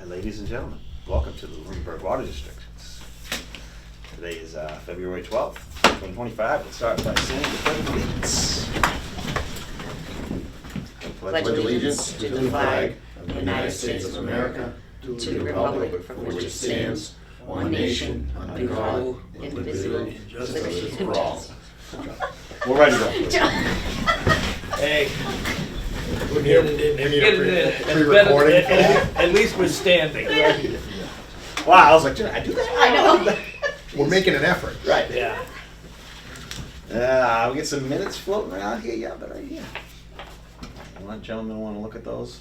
Ladies and gentlemen, welcome to the Lunenburg Water District. Today is February 12th, 2025. Let's start by saying the Pledge of Allegiance. Pledge allegiance to the flag of the United States of America, to the republic for which it stands, one nation, under God, indivisible, with justice for all. We're ready to go. Hey, We get it in there. Get it in. It's Pre-recording better- for that? At least we're standing. Wow, I was like, did I do that? I know. We're making an effort. Right. Yeah. We get some minutes floating around here. Yeah, but right here. Gentlemen want to look at those?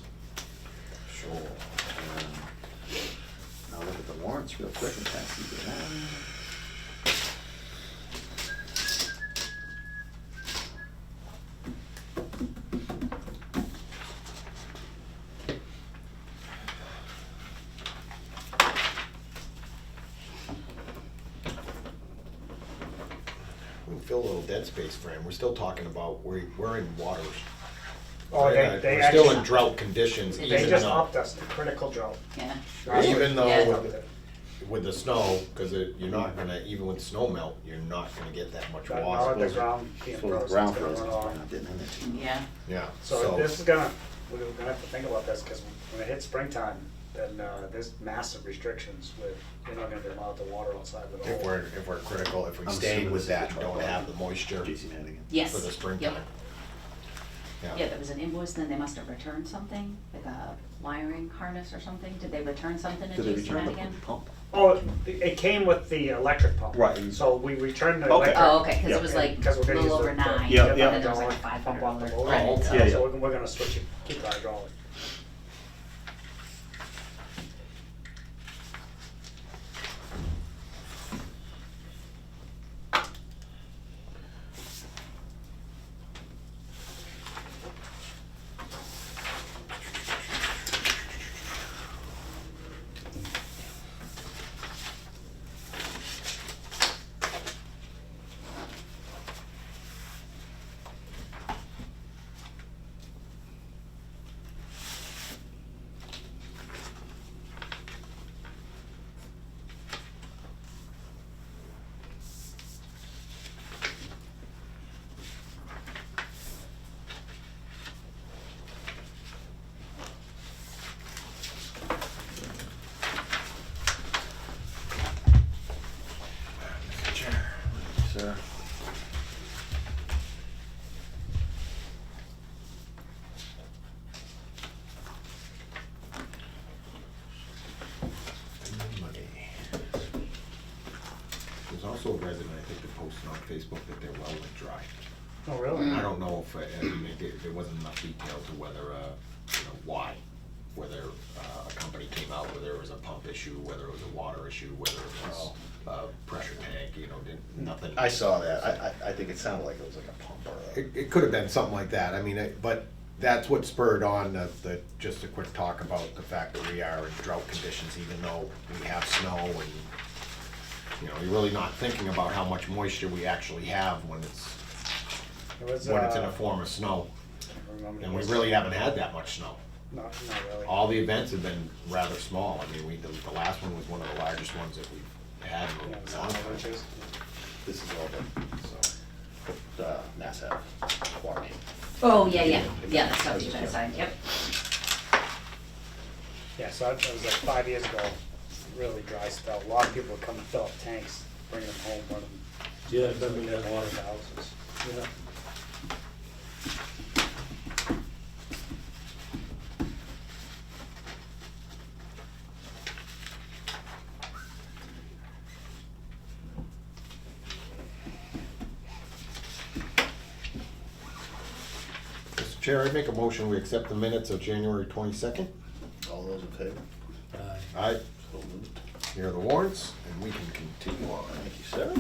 Sure. I'll look at the warrants real quick and pass these around. We can fill a little dead space, Fran. We're still talking about, we're in waters. Oh, We're they still in actually, drought conditions, They they even just though, upped us to critical drought. Yeah. even Yeah. though with the snow, because you're not gonna, even with snow melt, you're not gonna get that much Now water. the ground being So the frozen. ground it's gonna frozen. run off. I didn't have it. Yeah. Yeah, So this is gonna, we're gonna have to think about this, because when it hits springtime, then there's massive restrictions with, you're not gonna be allowed to water outside at if all. we're critical, if we I'm stay assuming with this is that, the and don't trouble. have the moisture J.C. Madigan. Yes. for the springtime. Yep. Yeah, there was an invoice, then they must have returned something, like a wiring harness or something. Did they return something to Did they J.C. return Madigan? the pump? Oh, it came with the electric pump. Right. So we returned the Okay. electric. Oh, okay, because Yeah. it was like Because we're a gonna little use over the- 9. Yeah, And yeah. then there was like a Pump out the $500 motor. credit. so- Yeah, yeah. So we're gonna switch it, keep the hydraulic. Mr. Chair. Sir. Money. There's also a resident, I think, that posted on Facebook that their well went dry. Oh, really? I don't know if, I mean, there wasn't enough detail to whether, why. Whether a company came out, whether it was a pump issue, whether it was a water issue, whether it was a pressure tank, nothing. I saw that. I think it sounded like it was like a pump or a. It could have been something like that, I mean, but that's what spurred on just a quick talk about the fact that we are in drought conditions, even though we have snow and, you're really not thinking about how much moisture we actually have when it's It was, in a form of snow. I remember And it we was- really haven't had that much snow. Not really. All the events have been rather small. I mean, the last one was one of the largest ones that we've had in Yeah, a some long of time. which is- This is all the Mass Ave water main. Oh, yeah, yeah. Yeah, that's how you guys signed, yep. Yeah, so that was like 5 years ago, really dry spell. A lot of people would come and fill up tanks, bring them home, run them. Yeah, I remember that. Water to houses. Yeah. Mr. Chair, I make a motion, we accept the minutes of January 22nd. All those in favor? Aye, So moved. here are the warrants, and we can continue on. Thank you, sir.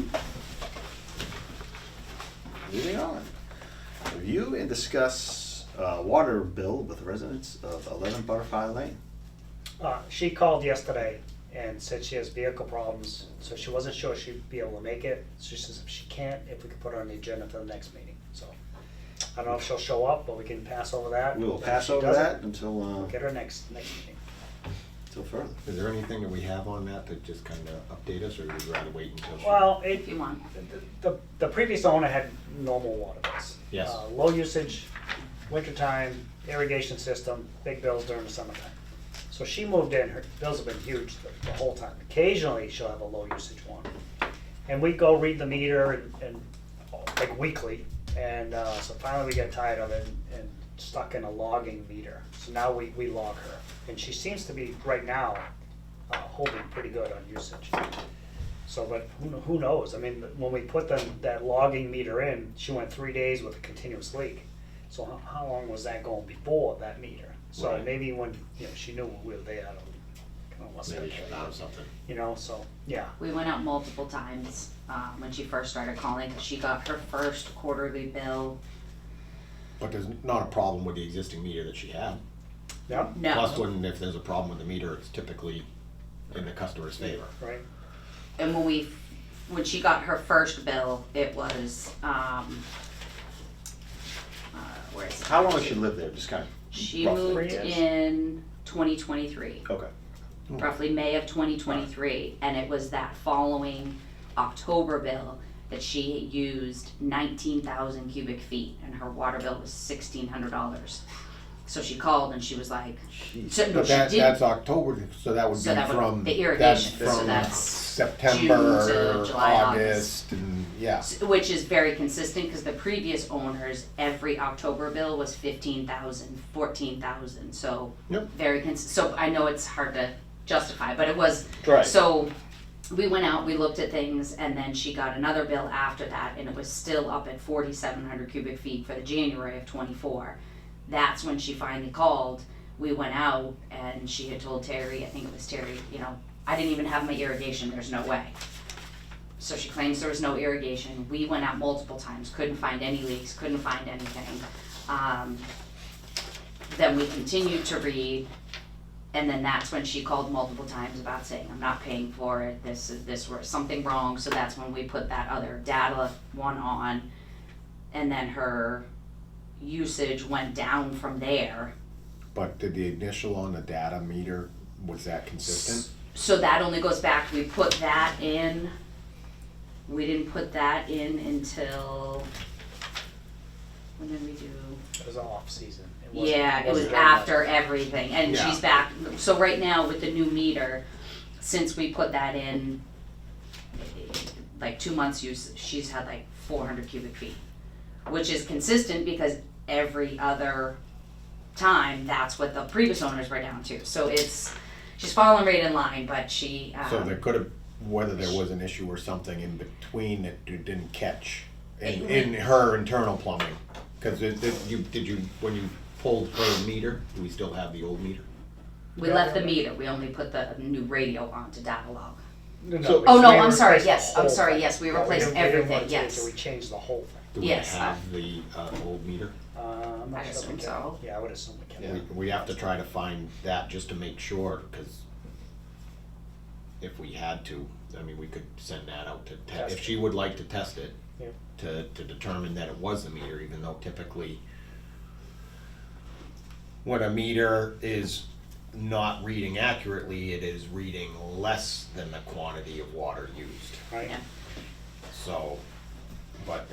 Moving on. Review and discuss water bill with residents of 11 Butterfly Lane. She called yesterday and said she has vehicle problems, so she wasn't sure she'd be able to make it. So she says if she can't, if we could put her on the agenda for the next meeting, so. I don't know if she'll show up, but we can pass over that. We will If pass she over doesn't, that until, we'll get her next meeting. Till further. Is there anything that we have on that to just kind of update us, or would you rather wait until she? Well, If you want. the previous owner had normal water bills. Yes. Low usage, wintertime, irrigation system, big bills during the summertime. So she moved in, her bills have been huge the whole time. Occasionally, she'll have a low usage one. And we go read the meter and like weekly, and so finally we get tired of it and stuck in a logging meter. So now we log her, and she seems to be, right now, holding pretty good on usage. So, but who knows? I mean, when we put that logging meter in, she went 3 days with a continuous leak. So how long was that going before that meter? So Right. maybe when, she knew we were there, I don't know what's Maybe that, she found something. so, yeah. We went out multiple times when she first started calling, 'cause she got her first quarterly bill. But there's not a problem with the existing meter that she had. Yeah, No. Plus, if there's a problem with the meter, it's typically in the customer's favor. right. And when she got her first bill, it was, where is it? How long has she lived there? Just kind of. She roughly? moved 3 years? in 2023, Okay. roughly May of 2023, and it was that following October bill that she used 19,000 cubic feet, and her water bill was $1,600. So she called and she was like, Jeez. so, no, But she that's didn't. October, so that would So be that would- from, the that's irrigation, so from that's September, June to July, August, and, yeah. Which is very consistent, because the previous owners, every October bill was 15,000, 14,000, so Yep. very so I know it's hard to justify, but it was. Right. So we went out, we looked at things, and then she got another bill after that, and it was still up at 4,700 cubic feet for the January of 24. That's when she finally called. We went out, and she had told Terry, I think it was Terry, I didn't even have my irrigation, there's no way. So she claims there was no irrigation. We went out multiple times, couldn't find any leaks, couldn't find anything. Then we continued to read, and then that's when she called multiple times about saying, I'm not paying for it, this was something wrong. So that's when we put that other data one on, and then her usage went down from there. But did the initial on the data meter, was that consistent? So that only goes back, we put that in, we didn't put that in until, when did we do? It was off season. Wasn't- Yeah, it was wasn't very much. after everything, and Yeah. she's back, so right now with the new meter, since we put that in, like 2 months use, she's had like 400 cubic feet, which is consistent because every other time, that's what the previous owners were down to, so she's fallen right in line, but she, So there could have, whether there was an issue or something in between that you didn't catch in her internal plumbing. Cause when you pulled her meter, do we still have the old meter? we left the meter, we only put the new radio onto data log. No, Oh, no, we I'm sorry, replaced the yes, I'm whole sorry, thing. yes, we No, replaced didn't- we didn't everything, want to, yes. So we changed the whole thing. Do we Yes. have the old meter? I'm not I sure if assume we so. can. Yeah, I would assume we can. Yeah. We have to try to find that just to make sure, cause if we had to, I mean, we could send that out to Test if it. she would like to test it. Yep. To determine that it was the meter, even though typically when a meter is not reading accurately, it is reading less than the quantity of water used. Right. Yeah. So, but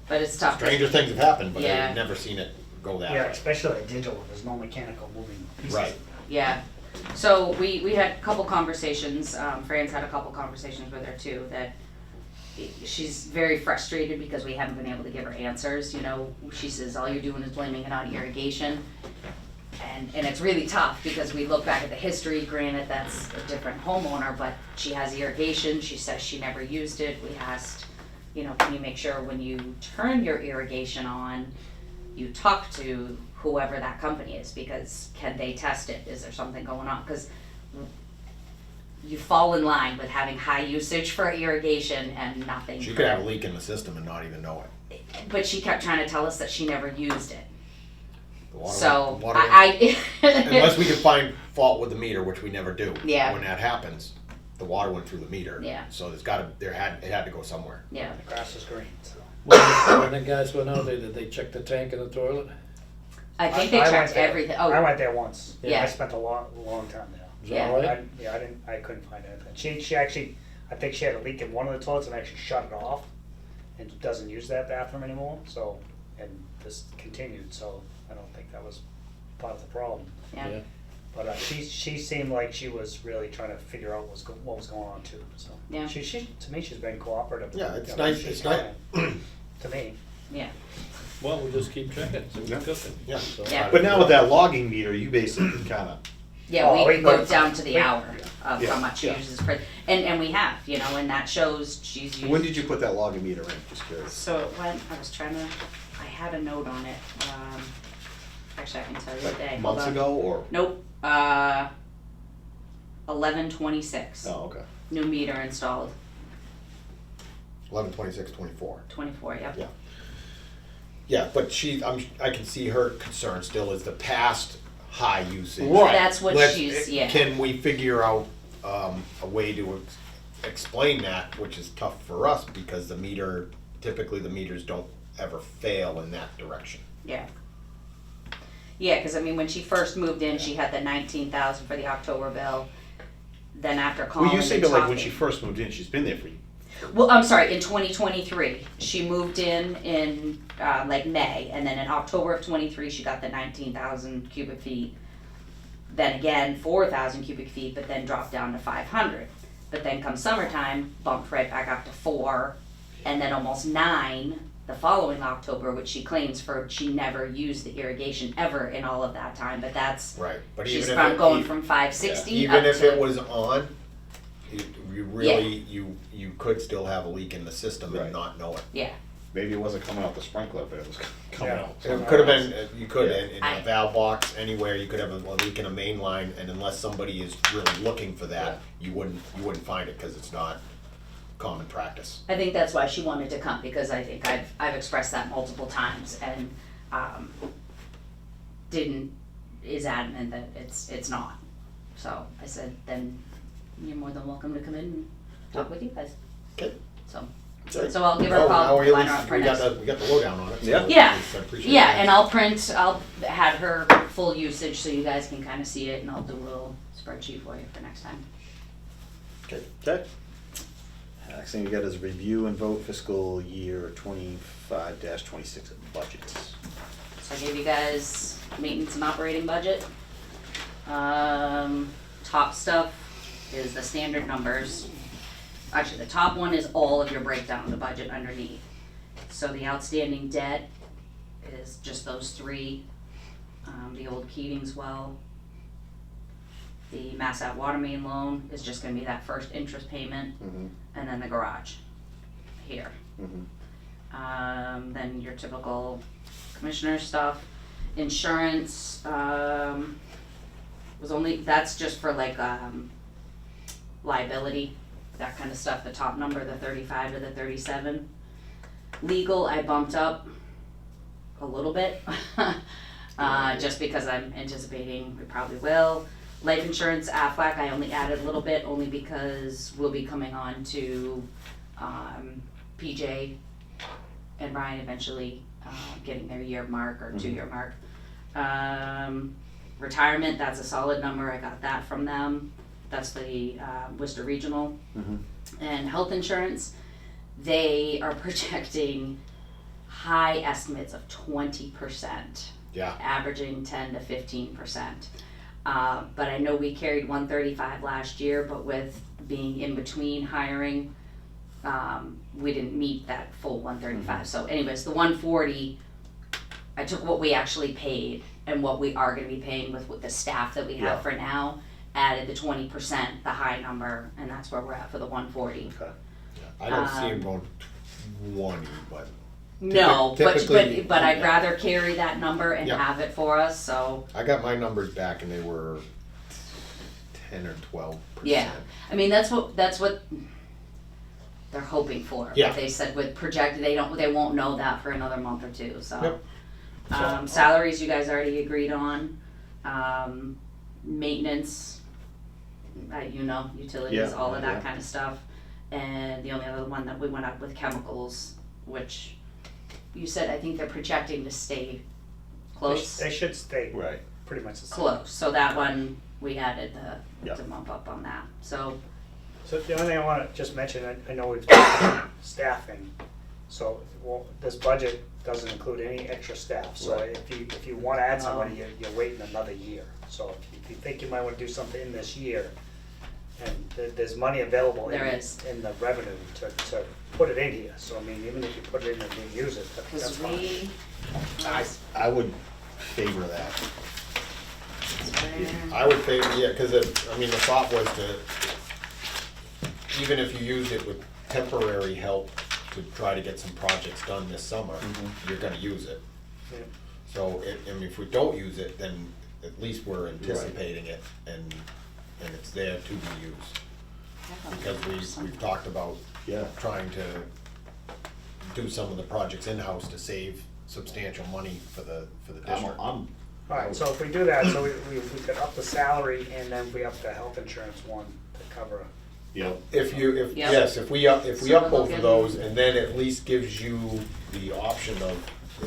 But it's tough. stranger things have happened, but Yeah. I've never seen it go that Yeah, way. especially like digital, there's no mechanical moving pieces. Right. Yeah, so we had a couple conversations, Fran's had a couple conversations with her too, that she's very frustrated because we haven't been able to give her answers, she says, all you're doing is blaming it on irrigation. And it's really tough because we look back at the history, granted that's a different homeowner, but she has irrigation, she says she never used it, we asked, can you make sure when you turn your irrigation on, you talk to whoever that company is, because can they test it? Is there something going on? Because you fall in line with having high usage for irrigation and nothing. She could have a leak in the system and not even know it. But she kept trying to tell us that she never used it. The water- So water- I Unless we could find fault with the meter, which we never do. Yeah. When that happens, the water went through the meter. Yeah. So it had to go somewhere. yeah. The grass is green, so. When the guys went out there, did they check the tank and the toilet? I think they went checked there. everything. I Oh, went there once. Yeah. I spent a long time there. Is Yeah. that right? I couldn't find anything. She actually, I think she had a leak in one of the toilets and actually shut it off and doesn't use that bathroom anymore, so, and this continued, so I don't think that was part of the problem. Yeah. But she seemed like she was really trying to figure out what was going on too, so. Yeah. She, to me, she's been cooperative. Yeah, it's You know, nice, she's it's nice. fine, to me. Yeah. Well, we'll just keep checking, see Yeah. what's cooking. Yeah. So- Yeah. But now with that logging meter, you basically kinda, Yeah, Oh, we we go could- down to the we- hour of Yeah, how much she yeah. uses per, and we have, you know, and that shows she's used. when did you put that logging meter in, just curious? So it went, I was trying to, I had a note on it, actually I can tell you the day. Hold Months on. ago, or? Nope, 11/26, Oh, okay. new meter installed, 11/26/24. 24, yep. Yeah. Yeah, but I can see her concern still is the past high usage. Right. That's what Let's- she's, yeah. Can we figure out a way to explain that, which is tough for us because typically the meters don't ever fail in that direction. Yeah. Yeah, cause I mean, when she first moved in, she had the 19,000 for the October bill, then after calling Well, you say, and but like when talking- she first moved in, she's been there for Well, I'm sorry, in 2023, she moved in like May, and then in October of 23, she got the 19,000 cubic feet. Then again, 4,000 cubic feet, but then dropped down to 500. But then come summertime, bumped right back up to 4, and then almost 9 the following October, which she claims she never used the irrigation ever in all of that time, but that's, Right, but she's even from if going from 560 up even if to. it was on, you really, you could still have a leak in the system Right. and not know it. Yeah, maybe it wasn't coming out the sprinkler, but it was coming Yeah. out. It could have been, you could, Yeah. in I- a valve box, anywhere, you could have a leak in a main line, and unless somebody is really looking for that, you wouldn't find it, cause it's not common practice. I think that's why she wanted to come, because I think I've expressed that multiple times, and, is adamant that it's not. So I said, then you're more than welcome to come in and talk with you guys, Okay. so. Good. So I'll give her a Oh, call, now we at line her least- up for we got next. we got the lowdown on it. so Yeah. Yeah. I appreciate Yeah, that. and I'll have her full usage so you guys can kinda see it, and I'll do a little spreadsheet for you for next time. Okay. Next thing we got is review and vote fiscal year 25-26 budgets. So I gave you guys maintenance and operating budget. Top stuff is the standard numbers. Actually, the top one is all of your breakdown of the budget underneath. So the outstanding debt is just those three. The old Keating's well. The Mass Ave water main loan is just gonna be that first interest payment, Mm-hmm. and then the garage here. Mm-hmm. Then your typical commissioner stuff, insurance, that's just for like, liability, that kind of stuff, the top number, the 35 to the 37. Legal, I bumped up a little bit, just because I'm anticipating we probably will. Life insurance, Aflac, I only added a little bit, only because we'll be coming on to, PJ and Ryan eventually getting their year mark or 2-year mark. Retirement, that's a solid number, I got that from them. That's the Worcester Regional. Mm-hmm. And health insurance, they are projecting high estimates of 20%, Yeah, averaging 10 to 15%. But I know we carried 135 last year, but with being in between hiring, we didn't meet that full 135. So anyways, the 140, I took what we actually paid and what we are gonna be paying with the staff that we have Yeah. for now, added the 20%, the high number, and that's where we're at for the 140. Okay. I don't see him going 20, but No, Typically- but I'd rather carry that number and Yeah. have it for us, so, I got my numbers back and they were 10 or 12%. yeah. I mean, that's what they're hoping for. Yeah. But they said with projected, they won't know that for another month or two, so. Yep. Salaries you guys already agreed on, maintenance, utilities, Yeah, all of that yeah. kind of stuff. And the only other one that we went up with chemicals, which you said, I think they're projecting to stay close. They should stay Right. pretty much the same. Close, so that one we added Yep. the bump up on that, so, So the only thing I wanna just mention, I know we've talked about staffing, so, well, this budget doesn't include any extra staff, so Right. if you wanna add somebody, you're waiting another year. So if you think you might wanna do something in this year, and there's money available There is. in the revenue to put it in here, so I mean, even if you put it in and didn't use it, that's cause fine. we. I would favor that. Where- I would favor, yeah, cause I mean, the thought was to, even if you used it with temporary help to try to get some projects done this summer, you're gonna use it. Yeah. So, if we don't use it, then at least we're anticipating it and it's there to be used. Because we've talked about Yeah. trying to do some of the projects in-house to save substantial money for the district. I'm, Alright, so if we do that, so we could up the salary and then we up the health insurance one to cover. yep. If Yep. yes, if we up So both we're of looking- those, and then at least gives you the option of,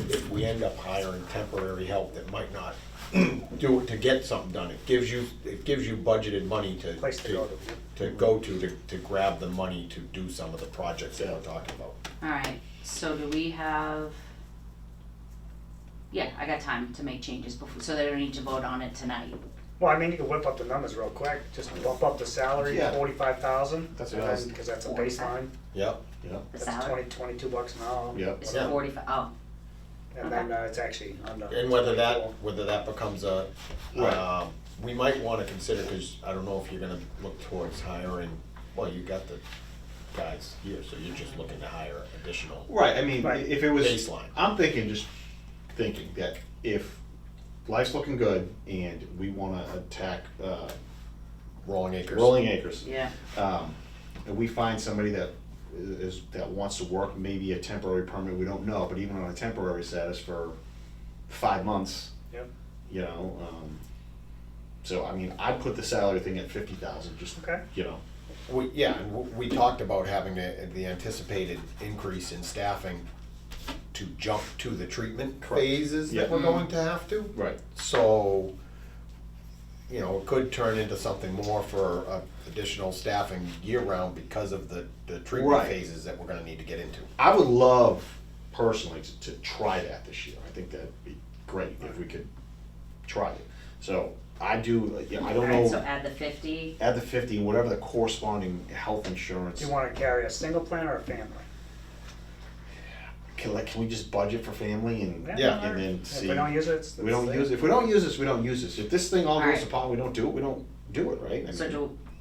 if we end up hiring temporary help that might not do it to get something done, it gives you budgeted money Place to go to grab the money to do some of the projects that we're talking about. Alright, so do we have? Yeah, I got time to make changes before, so they don't need to vote on it tonight. Well, I mean, you can whip up the numbers real quick, just bump up the salary, Yeah. 45,000, That's and what I was- then, cause that's a 45. baseline, Yep, Yep. The that's salary, 22 an hour. Yep. it's Yeah. 45, oh, And then it's actually under. and whether that becomes a, Right. we might wanna consider, cause I don't know if you're gonna look towards hiring, well, you got the guys here, so you're just looking to hire additional Right, I mean, Right. if it was. baseline. I'm thinking that if life's looking good and we wanna attack, Rolling acres. Rolling Acres. yeah, And we find somebody that that wants to work, maybe a temporary permit, we don't know, but even on a temporary status for 5 months, Yep, you know, so I mean, I'd put the salary thing at 50,000, just, okay, you know. We talked about having the anticipated increase in staffing to jump to the treatment Correct. phases that Yeah. we're going to have to. Right. So, you know, it could turn into something more for additional staffing year-round because of the treatment Right. phases that we're gonna need to get into. I would love personally to try that this year. I think that'd be great if we could try it. So I do, yeah, I don't alright, so know, add the 50, add the 50 and whatever the corresponding health insurance. do you wanna carry a single plan or a family? Can we just budget for family and Yeah. and then If see? we don't use it, it's. We don't use, if we don't use this, we don't use this. If this thing all goes Alright. to pot, we don't do it, we don't do it, right? I so mean,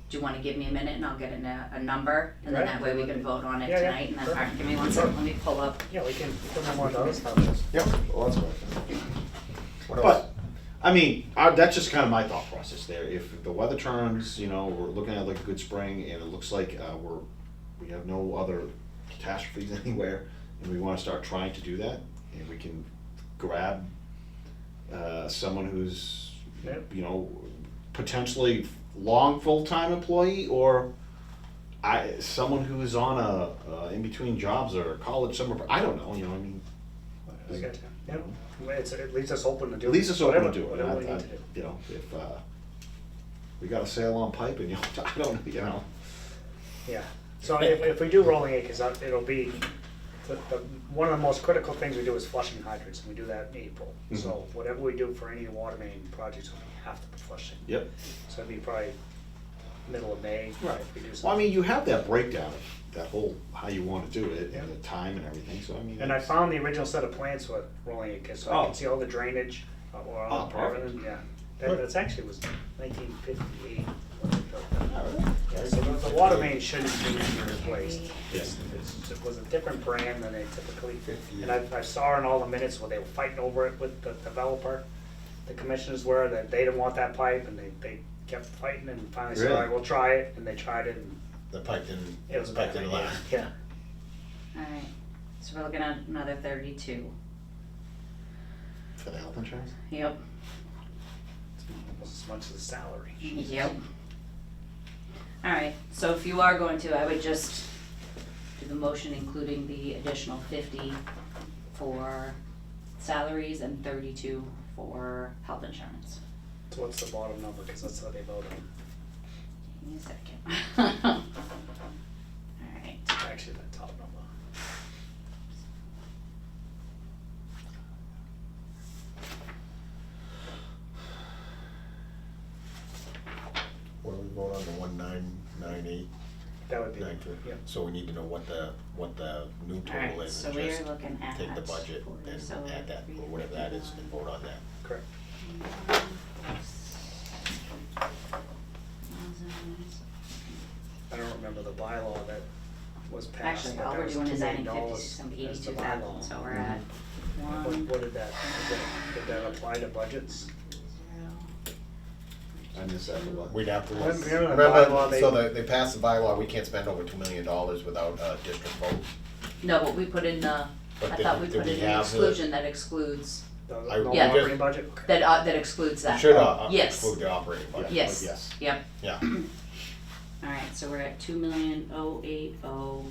do you wanna give me a minute and I'll get a number, and then Right. that way we can vote on it Yeah, yeah, tonight, and then, sure. alright, give me one second, let me pull up. Yeah, we can put them on the other stuff. Yep. well, that's fine. What else? But, I mean, that's just kind of my thought process there. If the weather turns, you know, we're looking at like a good spring and it looks like we have no other catastrophes anywhere, and we wanna start trying to do that, and we can grab someone who's, Yep. you know, potentially long full-time employee, or someone who's on a in-between jobs or college summer, I don't know, you know, I mean, I got you. Yep, it leaves us open to do. at least it's open to whatever- do it. Whatever we need to do. You know, if we got a sail on pipe and, you know, I don't, you know. Yeah, so if we do rolling acres, it'll be, one of the most critical things we do is flushing hydrants, and we do that in April. So whatever we do for any water main projects, we have to be flushing. Yep. So it'd be probably middle of May if we do something. Well, I mean, you have that breakdown of that whole, how you wanna do it Yeah. and the time and everything, so I mean. And I it's- found the original set of plans for rolling acres, so I Oh. can see all the drainage, Oh, perfect. everything, yeah. Good. That's actually was 1958. Alright. Yeah, so the water main shouldn't be replaced. Yes. It was a different brand than they typically, 58. and I saw in all the minutes where they were fighting over it with the developer. The commissioners were, that they didn't want that pipe, and they kept fighting, and finally said, Really? all right, we'll try it, and they tried it, and The pipe didn't, it was a the pipe bad didn't idea. last. Yeah. Alright, so we're looking at another 32, For the health insurance? yep, Almost as much as the salary. yep. Alright, so if you are going to, I would just do the motion including the additional 50 for salaries and 32 for health insurance. So what's the bottom number, cause that's how they vote on, Give me a second. Alright, actually that top number. What do we vote on, the 1998? That would be, 92? yeah. So we need to know what the new total alright, is, so and we just are looking at. take the budget and so add that, or whatever that is, and vote on that. Correct. I don't remember the bylaw that was passed. Actually, but all that we're was doing is $2 adding million 50, it's gonna be as the 82,000, bylaw. so we're at What, one, what did that apply to budgets? I missed that one. We'd have to look. Remember the bylaw, So they passed the bylaw, we can't spend over $2 million without a district vote. no, but we put in, I But thought we did put in an have the- exclusion that excludes, The I- normal Yeah. operating budget? Okay. that excludes We that. should Yes. exclude the operating budget. Yes, Yes. yep, Yeah, alright, so we're at 2,080,000.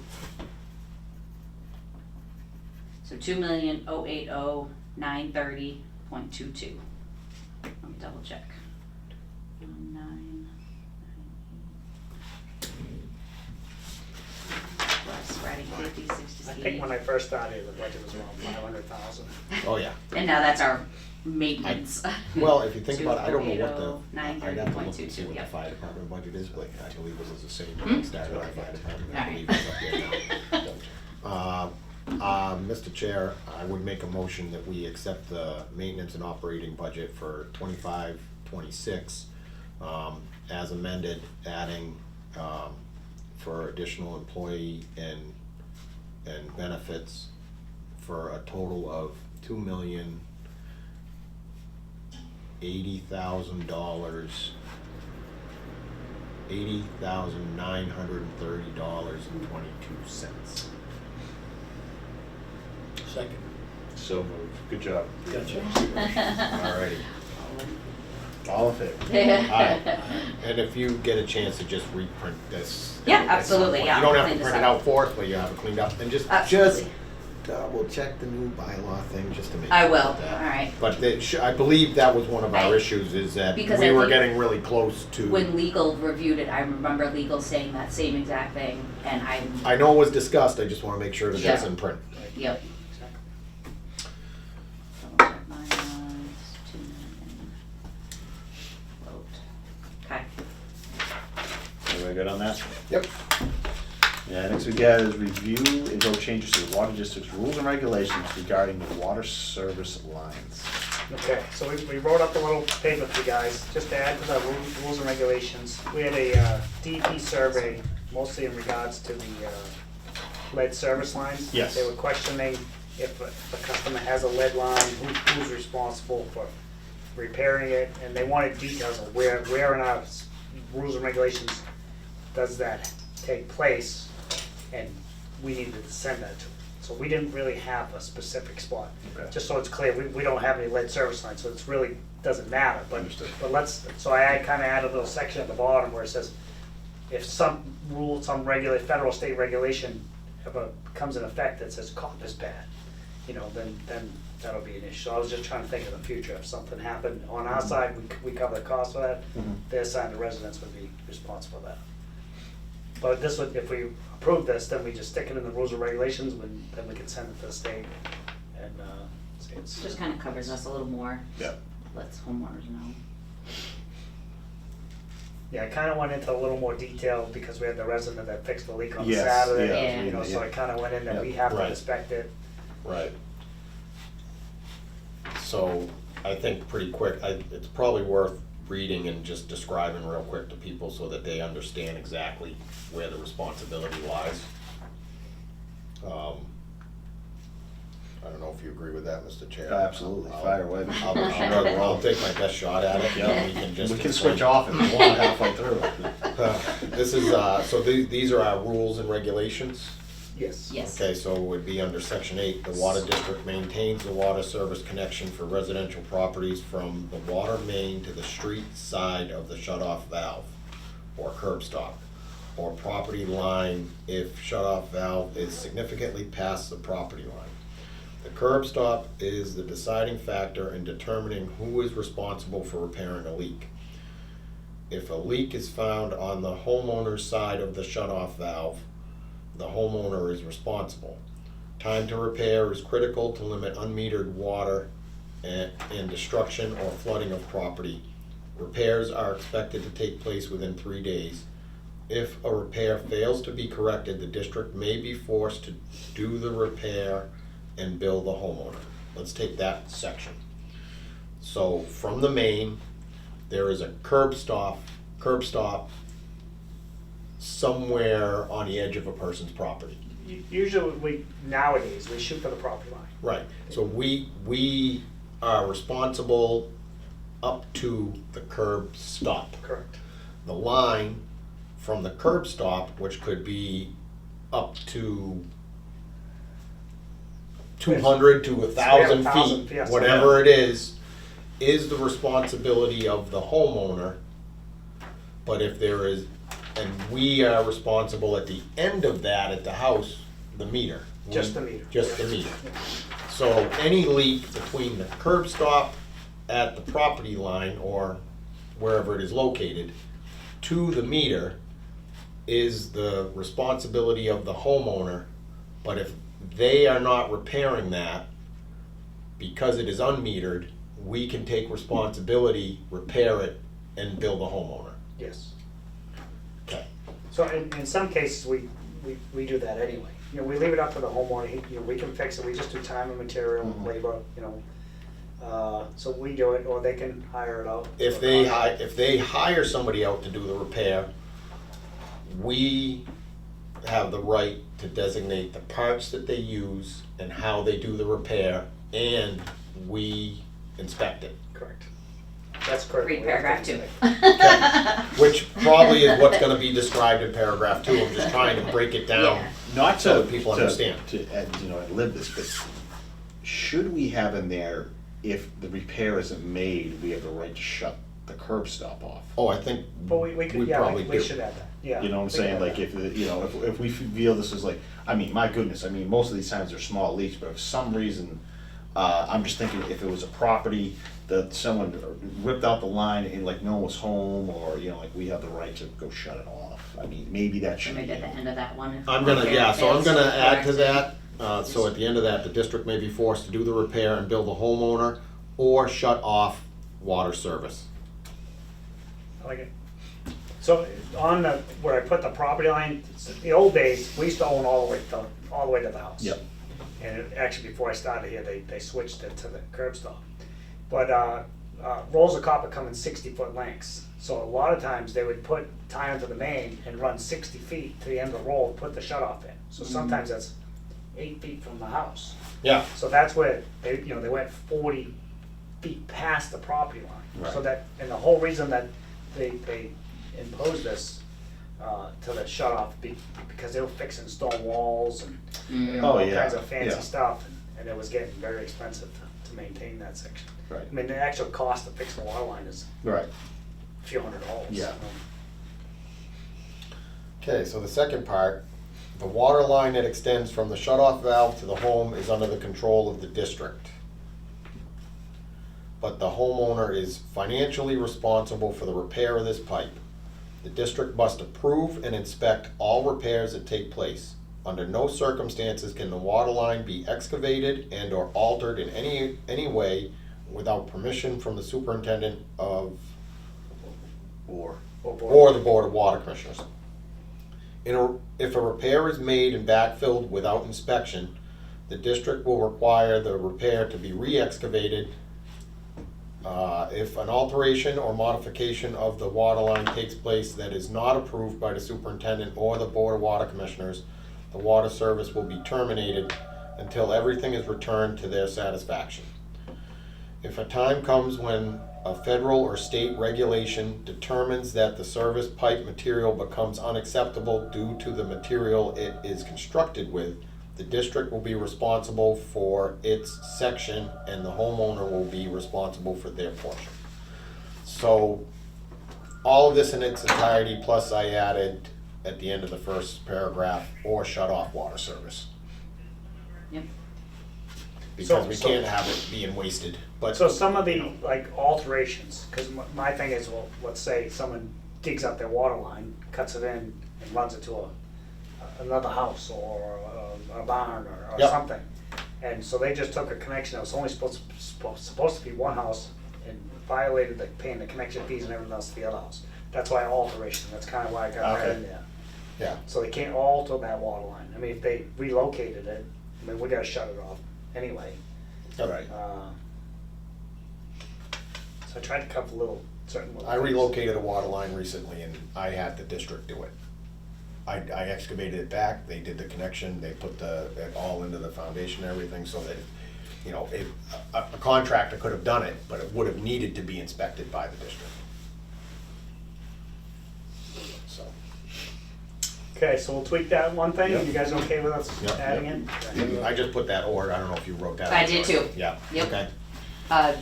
So 2,080,930.22. Let me double check. 9. Plus, we're adding 50, 60, I think when I first started, the budget was around 500,000. oh yeah. and now that's our maintenance. Well, if you think about it, I don't know what the, 2,080,930.22, I'd have to look and see what the yeah. fire department budget is, but I believe it was the same when Hmm? I started our fire department, I Alright. believe it's up there now. Mr. Chair, I would make a motion that we accept the maintenance and operating budget for 25-26 as amended, adding, for additional employee and benefits for a total of $2,080,000, $80,930.22. Second. So moved. Good job. Gotcha. Alrighty. All in favor? Aye. And if you get a chance to just reprint this. Yeah, at some absolutely, point. yeah, You don't I'll have to clean this print it up. out for us, but you have it cleaned up, and just Absolutely. double check the new bylaw thing, just to make. I sure will, that- alright. But I believe that was one of our I- issues, is that because we I were think getting really close to. When legal reviewed it, I remember legal saying that same exact thing, and I know it was discussed, I just wanna make sure that it's Yeah. in print. yep. Exactly. Double check mine was 2 million. Vote. Okay. Everybody good on that? Yep. Yeah, next we got is review and vote changes to the water district's rules and regulations regarding the water service lines. Okay, so we wrote up a little paper for you guys, just to add to the rules and regulations. We had a DEP survey, mostly in regards to the lead service lines. Yes. They were questioning if a customer has a lead line, who's responsible for repairing it, and they wanted details of where in our rules and regulations does that take place, and we needed to send that to them. So we didn't really have a specific spot. Okay. Just so it's clear, we don't have any lead service lines, so it's really doesn't matter, but, Understood. but so I kinda added a little section at the bottom where it says, if some rule, some federal, state regulation ever comes in effect that says copper's bad, then that'll be an issue. So I was just trying to think of the future, if something happened on our side, we cover the cost for that, their side, the residents would be responsible for that. But this would, if we approve this, then we just stick it in the rules and regulations, then we can send it to the state and, say it's. Just kinda covers us a little more, Yep. lets homeowners know. Yeah, I kinda went into a little more detail because we had the resident that fixed the leak on Yes, Saturday, yeah, so I kinda went in that we have to Right. inspect it. Right. So, I think pretty quick, it's probably worth reading and just describing real quick to people so that they understand exactly where the responsibility lies. I don't know if you agree with that, Mr. Chair. Absolutely, fire away. I'll take my best shot at it. Yeah. and we can just We can switch off if you want halfway through. This is, so these are our rules and regulations. Yes. Yes. Okay, so it would be under section 8, the water district maintains the water service connection for residential properties from the water main to the street side of the shut-off valve or curb stop, or property line if shut-off valve is significantly past the property line. The curb stop is the deciding factor in determining who is responsible for repairing a leak. If a leak is found on the homeowner's side of the shutoff valve, the homeowner is responsible. Time to repair is critical to limit unmetered water and destruction or flooding of property. Repairs are expected to take place within 3 days. If a repair fails to be corrected, the district may be forced to do the repair and bill the homeowner. Let's take that section. So from the main, there is a curb stop somewhere on the edge of a person's property. Usually nowadays, we shoot for the property line. Right, so we are responsible up to the curb stop. Correct. The line from the curb stop, which could be up to 200 to 1,000 1,000, feet, yes. whatever it is the responsibility of the homeowner. But if there is, and we are responsible at the end of that at the house, the meter. Just the meter. Just the meter. So any leak between the curb stop at the property line or wherever it is located to the meter is the responsibility of the homeowner. But if they are not repairing that because it is unmetered, we can take responsibility, repair it, and bill the homeowner. Yes. Okay. So in some cases, we do that anyway. You know, we leave it up to the homeowner, we can fix it, we just do time and material, labor, so we do it, or they can hire it out. If they hire somebody out to do the repair, we have the right to designate the parts that they use and how they do the repair, and we inspect it. Correct. That's correct. Read paragraph 2. Which probably is what's gonna be described in paragraph 2, I'm just trying to break it down. Yeah. Not So to, that people to- understand. To, live this, but should we have in there, if the repair isn't made, we have the right to shut the curb stop off? Oh, I think But we could, yeah, probably we do. should add that, yeah. You know what I'm we saying, can like add if we feel this is like, I mean, my goodness, I mean, most of these times they're small leaks, but if for some reason, I'm just thinking if it was a property that someone ripped out the line and like no one was home, or, like we have the right to go shut it off. I mean, maybe that should be. Maybe at the end of that one. if I'm gonna, repair yeah, so I'm fails, gonna add to correct. that, so at the end of that, the district may be forced to do the repair and bill the homeowner, or shut off water service. I like it. So on where I put the property line, the old days, we used to own all the way to the house. Yep. And actually, before I started here, they switched it to the curb stop. But rolls of copper come in 60-foot lengths. So a lot of times they would tie onto the main and run 60 feet to the end of the roll, put the shut off in. So sometimes that's 8 feet from the house. Yeah. So that's where they went 40 feet past the property line. So Right. that, and the whole reason that they imposed this to the shut off because they were fixing stone walls and Oh, all yeah, kinds of fancy yeah. stuff, and it was getting very expensive to maintain that section. Right. I mean, the actual cost of fixing the water line is Right. a few $100. Yeah. Okay, so the second part, the water line that extends from the shut-off valve to the home is under the control of the district. But the homeowner is financially responsible for the repair of this pipe. The district must approve and inspect all repairs that take place. Under no circumstances can the water line be excavated and or altered in any way without permission from the superintendent of or the Board of Water Commissioners. If a repair is made and backfilled without inspection, the district will require the repair to be re-excavated. If an alteration or modification of the water line takes place that is not approved by the superintendent or the Board of Water Commissioners, the water service will be terminated until everything is returned to their satisfaction. If a time comes when a federal or state regulation determines that the service pipe material becomes unacceptable due to the material it is constructed with, the district will be responsible for its section and the homeowner will be responsible for their portion. So all of this in its entirety, plus I added at the end of the first paragraph, or shut off water service. Yep. because we So- can't have it being wasted, but. So some of the, like, alterations, because my thing is, well, let's say someone digs up their water line, cuts it in, and runs it to another house, or a barn, or Yep. something. And so they just took a connection that was only supposed to be one house, and violated the paying the connection fees and everything else to the other house. That's why alteration, that's kind of why I got that in there. Yeah, So they can't alter that water line. I mean, if they relocated it, I mean, we gotta shut it off anyway. Right. So I tried to cover certain little I things. relocated a water line recently and I had the district do it. I excavated it back, they did the connection, they put it all into the foundation and everything, so that, you know, a contractor could have done it, but it would have needed to be inspected by the district. So, Okay, so we'll tweak that one thing. Yep. You guys okay with us Yep, adding yep. it? Okay. I just put that order, I don't know if you wrote that. I did too. Yeah, Yep. okay.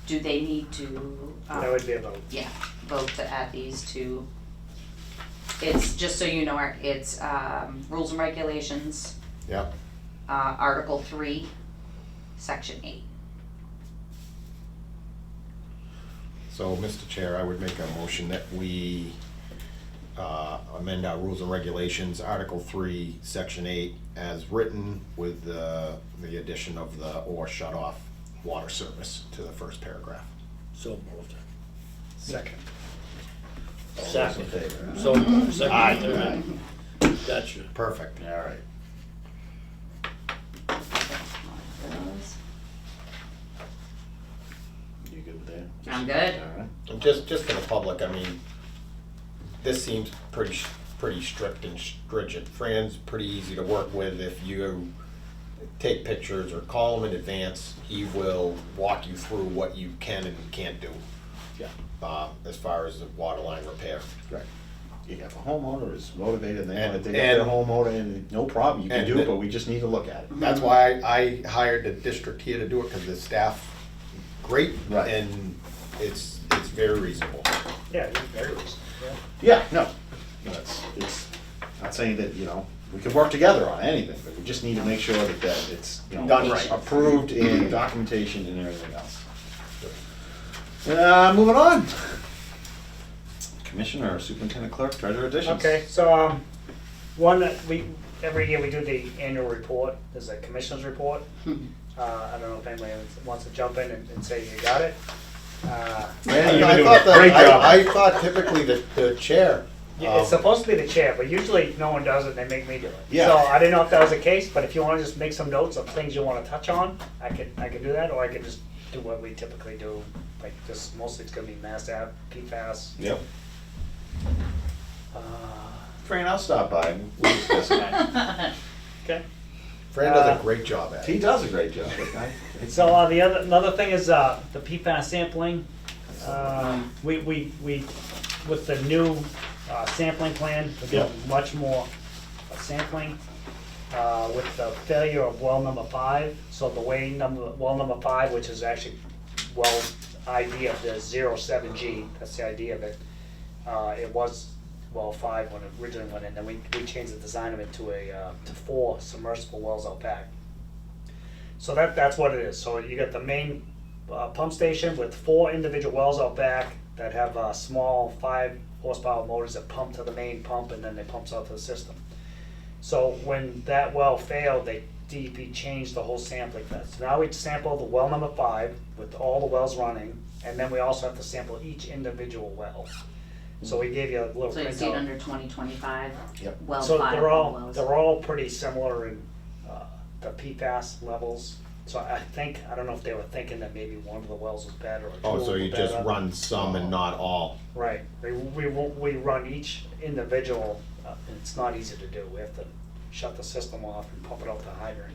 Do they need to, That would be a vote. yeah, vote to add these to, it's, just so you know, it's, rules and regulations, Yeah, Article 3, Section 8. so, Mr. Chair, I would make a motion that we amend our rules and regulations, Article 3, Section 8, as written with the addition of the or shut off water service to the first paragraph. So moved. Second. Second. favor? So, second, Aye. third. Gotcha. Perfect. All right. You good with that? I'm good. All right. And just for the public, I mean, this seems pretty strict and stringent. Fran's pretty easy to work with. If you take pictures or call him in advance, he will walk you through what you can and can't do. Yeah. As far as the water line repair. Right. You have a homeowner is motivated and they want to And- dig up their and- homeowner and no problem, you can and do the- it, but we just need to look at it. That's why I hired the district here to do it, because the staff, great, Right. and it's very reasonable. Yeah, you're very reasonable. Yeah, no, it's not saying that, you know, we could work together on anything, but we just need to make sure that it's, you know, Done right. approved in documentation and everything else. Moving on. Commissioner, Superintendent Clerk, Treasurer additions. Okay, so, one, every year we do the annual report, there's a commissioner's report. I don't know if anybody wants to jump in and say you got it. Randy, you've I been doing thought a that- great job. I thought typically the chair. It's supposed to be the chair, but usually no one does it, and they make me do it. Yeah. So I didn't know if that was the case, but if you wanna just make some notes of things you wanna touch on, I can do that, or I can just do what we typically do, like, just, mostly it's gonna be Mass Ave, PFAS. Yep. uh, Fran, I'll stop by and we'll discuss it. Okay. Fran does a great job at He it. does a great job. So another thing is the PFAS sampling. We with the new sampling plan, we're doing much more sampling. With the failure of well number 5, so the well number 5, which is actually well ID of the 07G, that's the idea of it. It was well 5 when it originally went in, then we changed the design of it to 4 submersible wells out back. So that's what it is. So you got the main pump station with 4 individual wells out back that have small 5 horsepower motors that pump to the main pump, and then they pumps out to the system. So when that well failed, DEP changed the whole sampling method. So now we sample the well number 5 with all the wells running, and then we also have to sample each individual well. So we gave you a little So you see it printout. under 2025? Yep. Well, So 5 wells. they're all pretty similar in the PFAS levels. So I don't know if they were thinking that maybe one of the wells was better or two Oh, of so them you were just better. run some and not all. Right, we run each individual, and it's not easy to do. We have to shut the system off and pump it out to the hydrant.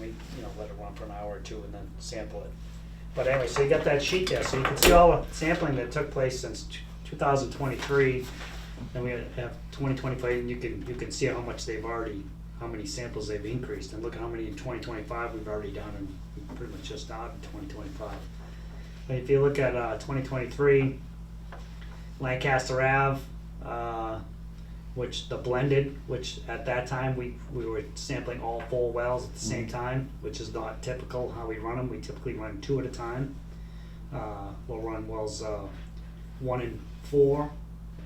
We, let it run for an hour or two and then sample it. But anyway, so you got that sheet there, so you can see all the sampling that took place since 2023. Then we have 2025, and you can see how much how many samples they've increased, and look at how many in 2025 we've already done, and we pretty much just started in 2025. But if you look at 2023, Lancaster Ave, which the blended, which at that time, we were sampling all 4 wells at the same time, which is not typical how we run them. We typically run 2 at a time. We'll run wells 1 and 4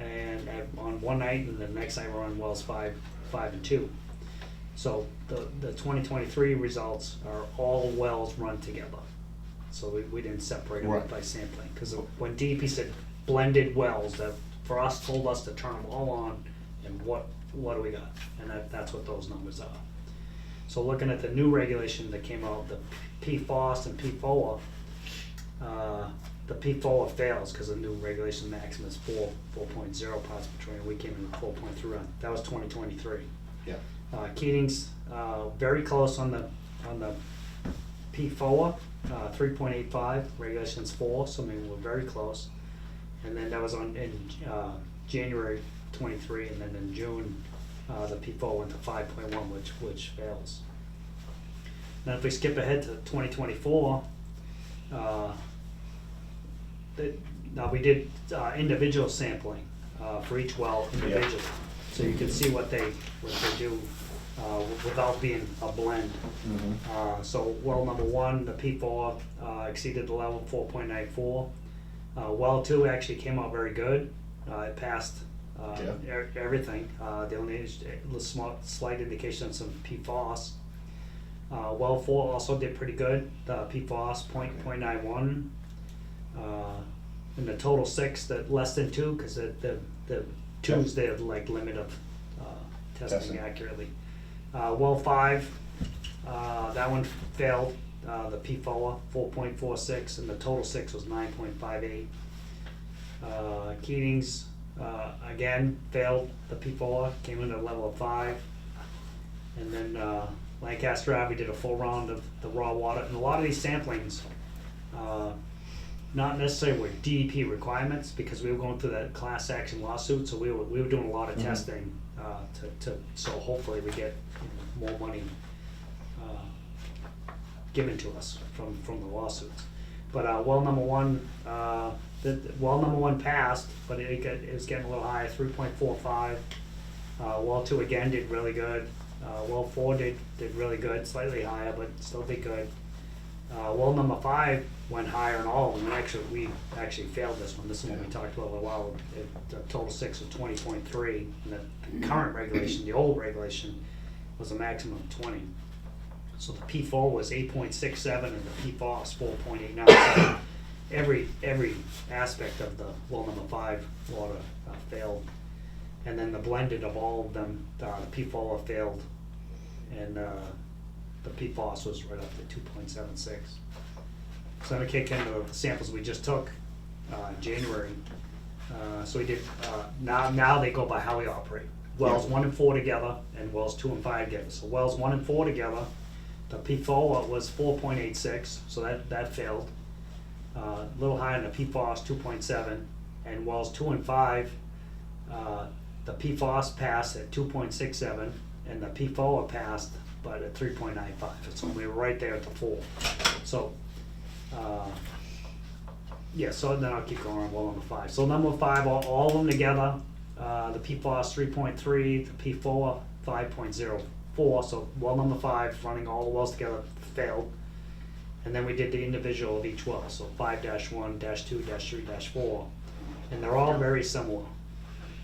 and on one night, and the next night we'll run wells 5 and 2. So the 2023 results are all wells run together. So we didn't separate them Right. by sampling, because when DEP said blended wells, that for us, told us to turn them all on, and what do we got? And that's what those numbers are. So looking at the new regulation that came out, the PFOS and PFOA, the PFOA fails because the new regulation maximum is 4.0 parts per trillion. We came in with 4.3. That was 2023. Yeah. Keating's very close on the PFOA, 3.85, regulations 4, so I mean we're very close. And then that was in January 23, and then in June the PFOA went to 5.1, which fails. Now if we skip ahead to 2024, now we did individual sampling for each well individually, so you can see what they do without being a blend. So well number 1, the P4 exceeded the level 4.94. Well 2 actually came out very good. It passed everything. The only slight indication of some PFOS. Well 4 also did pretty good. The PFOS 0.91. And the total 6, that less than 2, because the 2's the like limit of testing accurately. Well 5, that one failed. The PFOA 4.46, and the total 6 was 9.58. Keating's again failed the PFOA, came in at a level of 5. And then Lancaster Ave did a full round of the raw water, and a lot of these samplings, not necessarily with DEP requirements, because we were going through that class action lawsuit, so we were doing a lot of testing so hopefully we get more money given to us from the lawsuits. But well number 1, well number 1 passed, but it was getting a little higher, 3.45. Well 2 again did really good. Well 4 did really good, slightly higher, but still did good. Well number 5 went higher in all of them. We actually failed this one. This is one we talked about a while. The total 6 was 20.3, and the current regulation, the old regulation, was a maximum of 20. So the P4 was 8.67 and the PFOS 4.89. So every aspect of the well number 5 water failed. And then the blended of all of them, the P4 failed, and the PFOS was right up to 2.76. So I'm gonna kick into the samples we just took in January. So we did, now they go by how we operate. Wells 1 and 4 together, and wells 2 and 5 together. So wells 1 and 4 together, the P4 was 4.86, so that failed. A little higher in the PFOS, 2.7, and wells 2 and 5, the PFOS passed at 2.67, and the P4 passed, but at 3.95. So we were right there at the 4. So, so then I'll keep going on well number 5. So number 5, all of them together, the PFOS 3.3, the P4 5.04. So well number 5, running all the wells together, failed. And then we did the individual of each well, so 5-1, -2, -3, -4. And they're all very similar.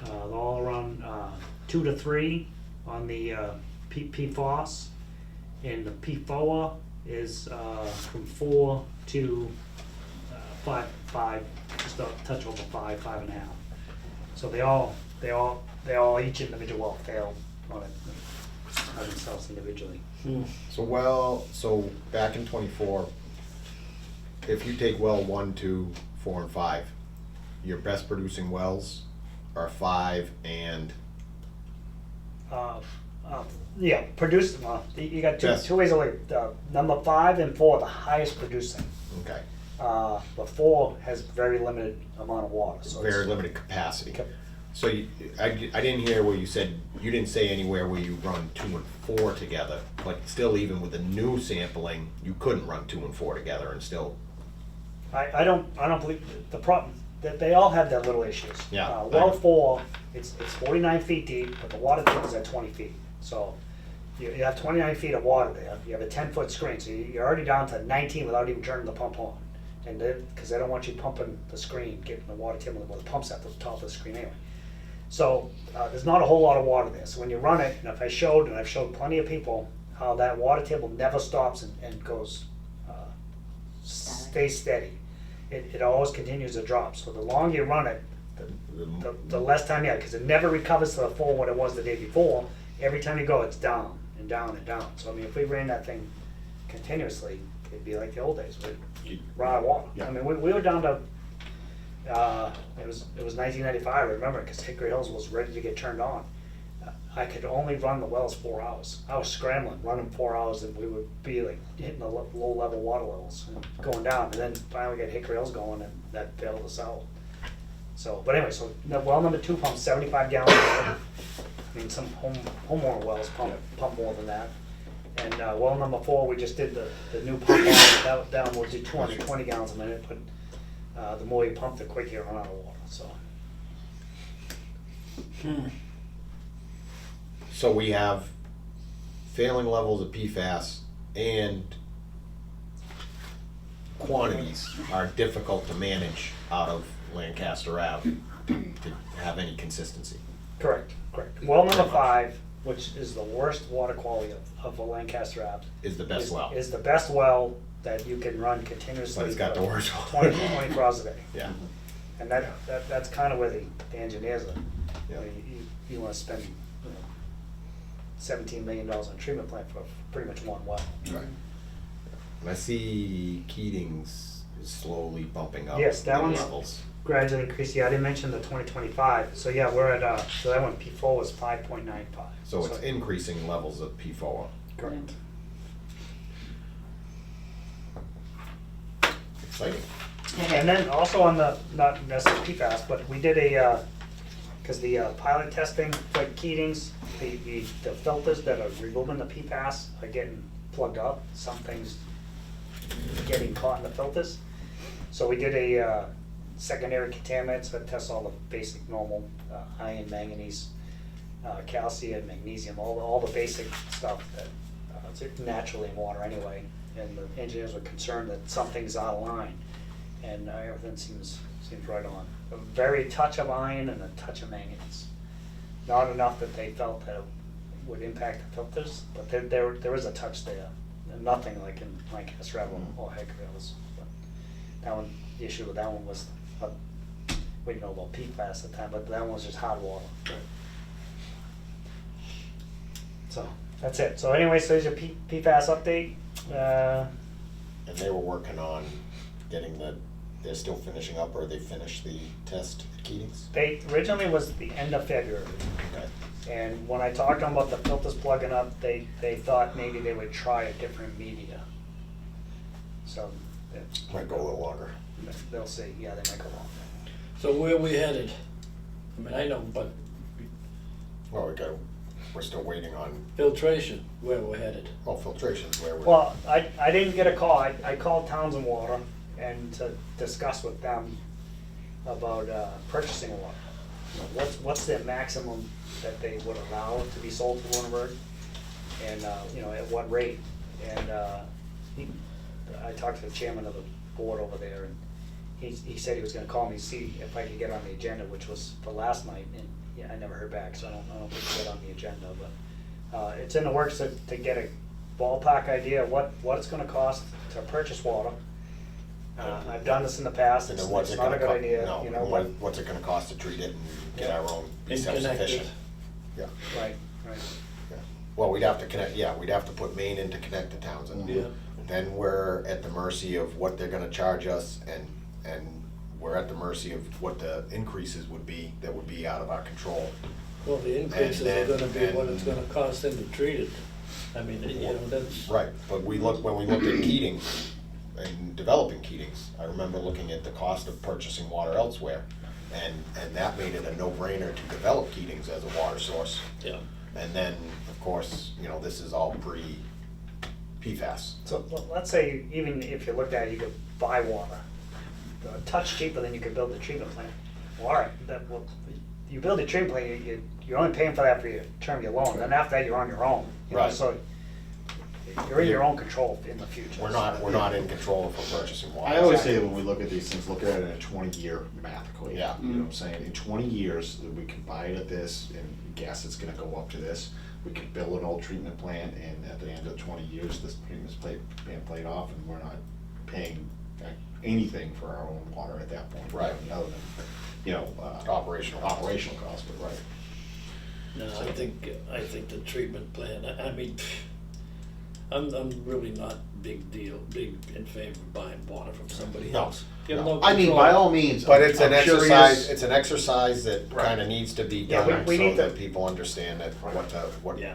They're all around 2 to 3 on the PFOS, and the PFOA is from 4 to 5, just a touch over 5, 5.5. So they all each individual well failed on it by themselves individually. So back in 24, if you take well 1, 2, 4, and 5, your best producing wells are 5 and Producing. You got Yes. two ways of like number 5 and 4 are the highest producing. okay, But 4 has very limited amount of water. So very it's, limited capacity. Okay. So I didn't hear where you said, you didn't say anywhere where you run 2 and 4 together, but still, even with the new sampling, you couldn't run 2 and 4 together and still. I don't believe the problem. they all have their little issues. Yeah, I Well know. 4, it's 49 feet deep, but the water table is at 20 feet. So you have 29 feet of water there, you have a 10-foot screen, so you're already down to 19 without even turning the pump on. And because they don't want you pumping the screen, getting the water table, well, the pump's at the top of the screen anyway. So there's not a whole lot of water there. So when you run it, and if I've showed plenty of people how that water table never stops and goes, stays steady. It always continues to drop. So the longer you run it, the less time you have, because it never recovers to the full what it was the day before. Every time you go, it's down and down and down. So I mean, if we ran that thing continuously, it'd be like the old days. We'd run out of water. Yeah. I mean, we were down to, it was 1995, I remember, because Hickory Hills was ready to get turned on. I could only run the wells 4 hours. I was scrambling, running 4 hours, and we would be like hitting the low level water levels and going down. And then finally we got Hickory Hills going, and that bailed us out. So, but anyway, so well number 2 pumps 75 gallons. I mean, some homeowner wells pump more than that. And well number 4, we just did the new pump on it. That one will do 220 gallons a minute, but the more you pump, the quicker you run out of water. So. So we have failing levels of PFAS and quantities are difficult to manage out of Lancaster Ave to have any consistency. Correct. Well number 5, which is the worst water quality of the Lancaster Ave, Is the best well. is the best well that you can run continuously. But it's got the for worst 24 hours a day. Yeah. And that's kind of where the engineers are. Yeah. You want to spend $17 million on a treatment plant for pretty much one well. Right. And I see Keating's is slowly bumping up Yes, that in one's- levels. Gradually increasing. I didn't mention the 2025. So yeah, we're at, so that one P4 was 5.95. So it's increasing levels of PFOA. Correct. Exciting. And then also on the, not necessarily PFAS, but we did because the pilot testing for Keating's, the filters that are removing the PFAS are getting plugged up. Some things getting caught in the filters. So we did a secondary contaminants that tests all the basic normal iron, manganese, calcium, magnesium, all the basic stuff that it's naturally in water anyway. And the engineers were concerned that something's out of line, and everything seems right on. A very touch of iron and a touch of manganese. Not enough that they felt that it would impact the filters, but there is a touch there. Nothing like in Lancaster Ave or Hickory Hills. But that one, the issue with that one was, we didn't know about PFAS at the time, but that one was just hot water. So that's it. So anyway, so there's your PFAS update. And they were working on getting they're still finishing up, or they finished the test at Keating's? They originally was the end of February. Okay. And when I talked to them about the filters plugging up, they thought maybe they would try a different media. So Might go a little longer. they'll see. Yeah, they might go longer. So where we headed? I mean, I know, but Well, we're still waiting on, filtration, where we're headed. filtration's where we're. Well, I didn't get a call. I called Townsend Water and to discuss with them about purchasing water. What's their maximum that they would allow to be sold to Lunenburg, and at what rate? And I talked to the chairman of the board over there, and he said he was going to call me to see if I could get on the agenda, which was for last night, and yeah, I never heard back, so I don't think we got on the agenda, but it's in the works to get a ballpark idea of what it's going to cost to purchase water. I've done this in the past. And It's then what's it not gonna a good cost? idea, No, you know. and But what's it gonna cost to treat it and get Yeah. our own, be And connect self-sufficient? it. Yeah, right. yeah. Well, we'd have to connect, we'd have to put Maine in to connect to Townsend. Yeah. Then we're at the mercy of what they're gonna charge us, and we're at the mercy of what the increases would be, that would be out of our control. Well, the increases And are gonna be what then- it's gonna cost them to treat it. I mean, that's. Right, but when we looked at Keating's and developing Keating's, I remember looking at the cost of purchasing water elsewhere, and that made it a no-brainer to develop Keating's as a water source. Yeah. And then, of course, this is all pre-PFAS. So let's say even if you looked at it, you could buy water a touch cheaper than you could build a treatment plant. Well, all right, well, you build a treatment plant, you're only paying for that for your term of your loan, then after that, you're on your own. You know, Right. So you're in your own control in the future. We're not in control of purchasing water. I always say that when we look at these things, look at it in a 20-year math equation. Yeah. You know what I'm saying? In 20 years, we can buy it at this and guess it's gonna go up to this. We can build an old treatment plant and at the end of 20 years, this treatment's being played off and we're not paying anything for our own water at that point. Right. Other than, you know, Operational. operational costs, but right. No, I think the treatment plant, I mean, I'm really not big in favor of buying water from somebody No, else. You have no. no I mean, control. by all means, But it's an I'm curious- exercise that Right. kinda needs to be Yeah, done we so need to- that people understand that Yeah.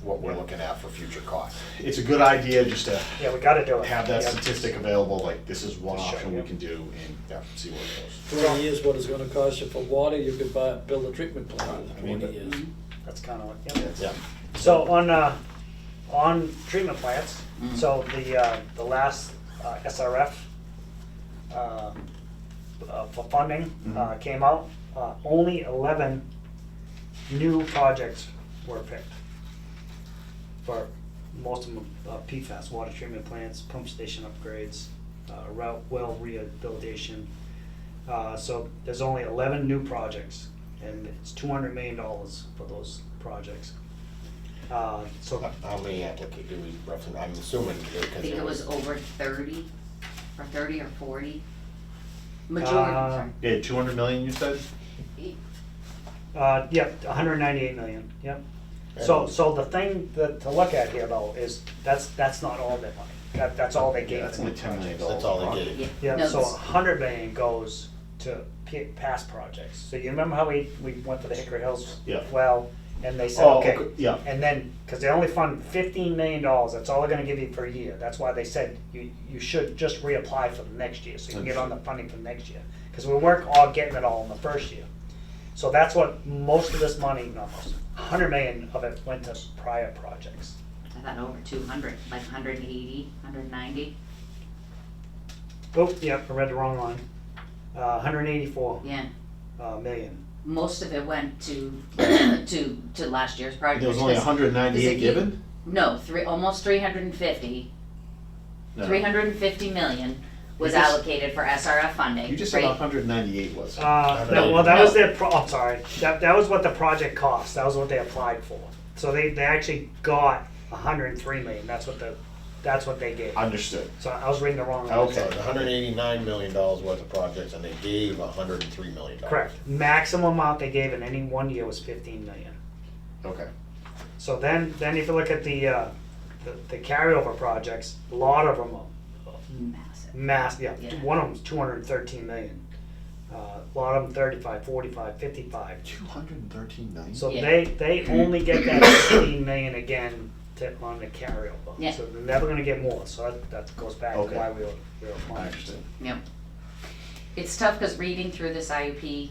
what we're looking at for future costs. It's a good idea just to Yeah, we gotta do it. have that Yeah. statistic available, like this is one For sure, option we yeah. can do and see where it goes. 20 years, what it's gonna cost you for water, you could build a treatment plant I in mean, 20 years. That's kinda what, yeah. Yeah. So on treatment plants, so the last SRF for funding came out, only 11 new projects were picked. For most of them, PFAS, water treatment plants, pump station upgrades, well rehabilitation. So there's only 11 new projects, and it's $200 million for those projects. So How many applicants do we roughly, I'm assuming, I because think it was over 30 or 40. Majority, sorry. Yeah, 200 million you said? Yep, 198 million, yep. So the thing that to look at here though is, that's not all their money, that's all they Yeah, gave. that's for only the $10 million. projects. That's all they project. gave. Yeah, Yeah, no, so this- 100 million goes to past projects. So you remember how we went for the Hickory Hills Yeah. well, and they said, Oh, okay. yeah. And then, because they only fund $15 million, that's all they're gonna give you per year. That's why they said you should just reapply for the next year, so you can get on the funding for next year. Because we weren't all getting it all in the first year. So that's what most of this money, not most, 100 million of it went to prior projects. I thought over 200, like 180, 190. Oh, yep, I read the wrong line. 184 Yeah, million. most of it went to to last year's project. There was only because- 198 because if you- given? No, almost 350. No. 350 million was You just- allocated for SRF funding. You just said right? 198 was. No, well, that was their, I'm sorry, that was what the project cost, that was what they applied for. So they actually got 103 million, that's what they gave. Understood. So I was reading the wrong line. Okay. So it's $189 million worth of projects, and they gave $103 million. Correct, maximum amount they gave in any one year was 15 million. Okay. So then if you look at the carryover projects, a lot of them Massive. yeah, Yeah. one of them's 213 million. A lot of them 35, 45, 55. 213 million? So Yeah. they only get that 15 million again on the carryover. Yeah. So they're never gonna get more, so that goes back to Okay. why we were I applying. understand. Yep. It's tough because reading through this IUP,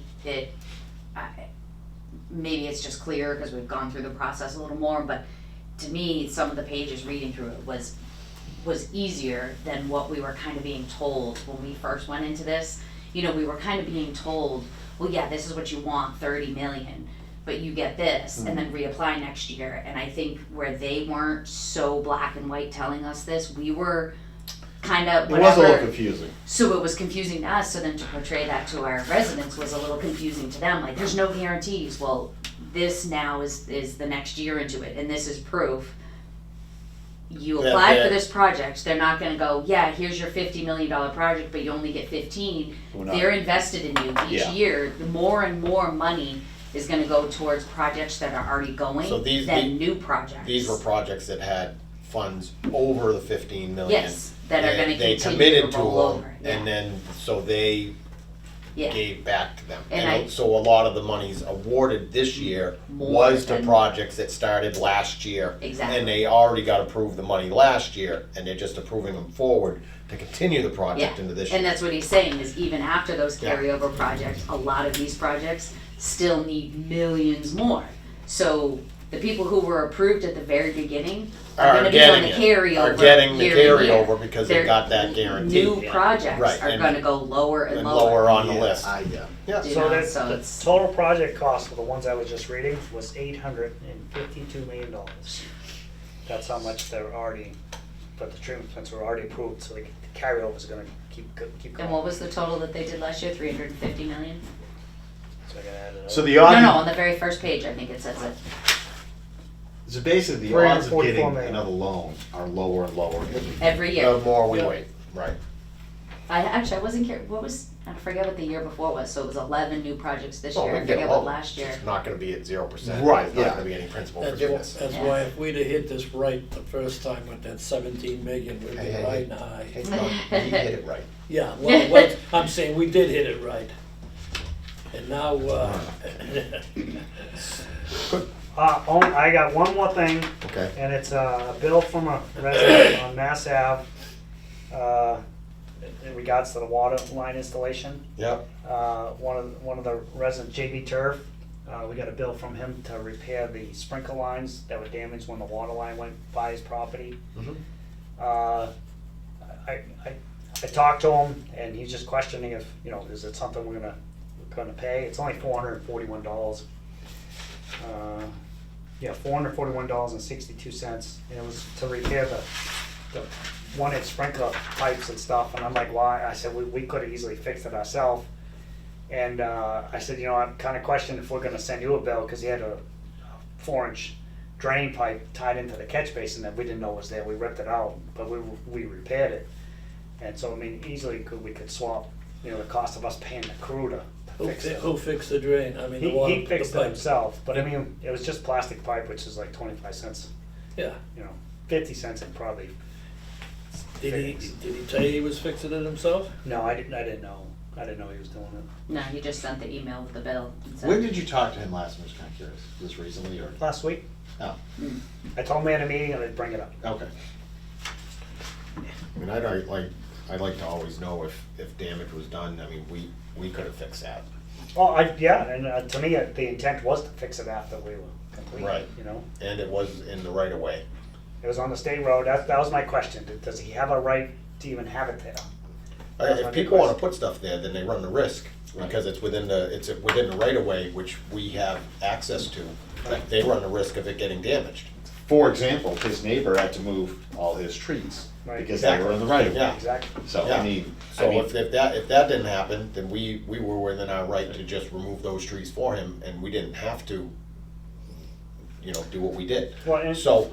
maybe it's just clear because we've gone through the process a little more, but to me, some of the pages reading through it was easier than what we were kind of being told when we first went into this. You know, we were kind of being told, well, yeah, this is what you want, 30 million, but you get this, and then reapply next year. And I think where they weren't so black and white telling us this, we were kind of It was a little whatever. confusing. So it was confusing to us, so then to portray that to our residents was a little confusing to them, like, there's no guarantees. Well, this now is the next year into it, and this is proof. You Yeah, apply yeah. for this project, they're not gonna go, yeah, here's your $50 million project, but you only get 15. We're not- They're invested in you each Yeah. year, the more and more money is gonna go towards projects that are already going So these- than new projects. These were projects that had funds over the 15 million. Yes, that are gonna They continue committed to to roll them, over, and yeah. then, so they Yeah. gave back to them. And So a lot of the monies awarded this year More was to than- projects that started last year. Exactly. And they already got approved the money last year, and they're just approving them forward to continue the project Yeah, into this year. and that's what he's saying, is even after those Yeah. carryover projects, a lot of these projects still need millions more. So the people who were approved at the very beginning Are are gonna be on getting the it. carryover Are getting the year to year. carryover because they Their got that guarantee. New Yeah. projects Right, are and- gonna go lower and And lower. lower on the Yeah, list. Yeah. You So know, that, so the it's- total project cost for the ones I was just reading was $852 million. That's how much they're already, but the treatment plants were already approved, so the carryover's gonna keep going. And what was the total that they did last year, 350 million? So I gotta add it up. So the No, odds. no, on the very first page, I think it says it. So basically, the odds of 344 getting million. another loan are lower and lower. Every year. The more we Yeah. wait, right. I wasn't care, what was, I forget what the year before was, so it was 11 new projects this Oh, year, we I get a forget what loan. last year. It's not gonna be at 0%. Right, There's not yeah. gonna be any principal That's forgiveness. that's Yeah. why if we'd have hit this right the first time with that 17 million, we'd be Hey, hey, riding hey. high. Hey, Tom, you hit it right. Yeah, well, I'm saying we did hit it right. And now, I got one more thing, Okay. and it's a bill from a resident on Mass Ave, in regards to the water line installation. Yep. One of the residents, JB Turf, we got a bill from him to repair the sprinkler lines that were damaged when the water line went by his property. Mhm. I talked to him, and he's just questioning if, is it something we're gonna pay? It's only $441. $441.62, and it was to repair the 1-inch sprinkler pipes and stuff, and I'm like, why? I said, we could have easily fixed it ourselves. And I said, I'm kind of questioning if we're gonna send you a bill, because he had a 4-inch drain pipe tied into the catch basin that we didn't know was there. We ripped it out, but we repaired it. And so, I mean, easily we could swap, the cost of us paying the crew to fix it. who fixed the drain? I mean, the water. He fixed the it pipe. himself, but I mean, it was just plastic pipe, which is like 25 cents, Yeah. 50 cents and probably. Did he tell you he was fixing it himself? No, I didn't know. I didn't know he was doing it. No, he just sent the email with the bill. and said- When did you talk to him last? I'm just kind of curious. Just recently or? Last week, Oh, I told him we had a meeting and I'd bring it up. okay. I mean, I'd like to always know if damage was done. I mean, we could have fixed that. Oh, and to me, the intent was to fix it after we were complete, Right. And it was in the right of way. It was on the state road. That was my question. Does he have a right to even have it there? That's my If big people wanna question. put stuff there, then they run the risk, Right. because it's within the right of way, which we have access to. They run the risk of it getting damaged. For example, his neighbor had to move all his trees Right. because they were in the right of way. Yeah. Exactly. So Yeah. I mean, So if that didn't happen, then we were within our right to just remove those trees for him, and we didn't have to, do what we did. Well, and So,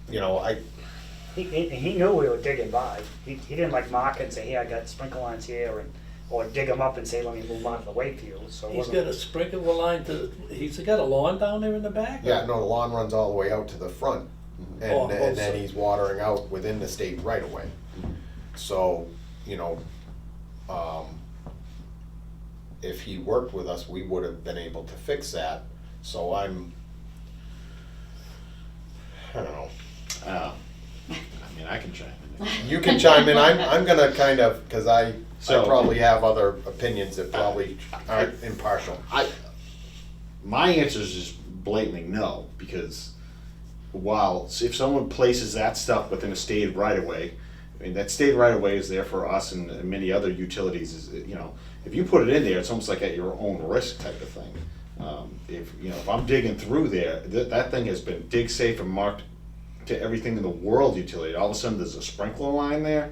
he knew we were digging by. He didn't like mark it and say, "Hey, I got sprinkler lines here," or dig them up and say, "Let me move on to the weight field." So it He's wasn't. got a sprinkler line he's got a lawn down there in the back? yeah, no, the lawn runs all the way out to the front, and, Oh, and then so- he's watering out within the state right of way. So, if he worked with us, we would have been able to fix that. So I don't know. I mean, I can chime in. You can chime in. I'm gonna kind of, because I So- probably have other opinions that probably aren't impartial. My answer is just blatantly no, because if someone places that stuff within a state right of way, I mean, that state right of way is there for us and many other utilities. If you put it in there, it's almost like at your own risk type of thing. If I'm digging through there, that thing has been dig safe and marked to everything in the world utility. All of a sudden, there's a sprinkler line there.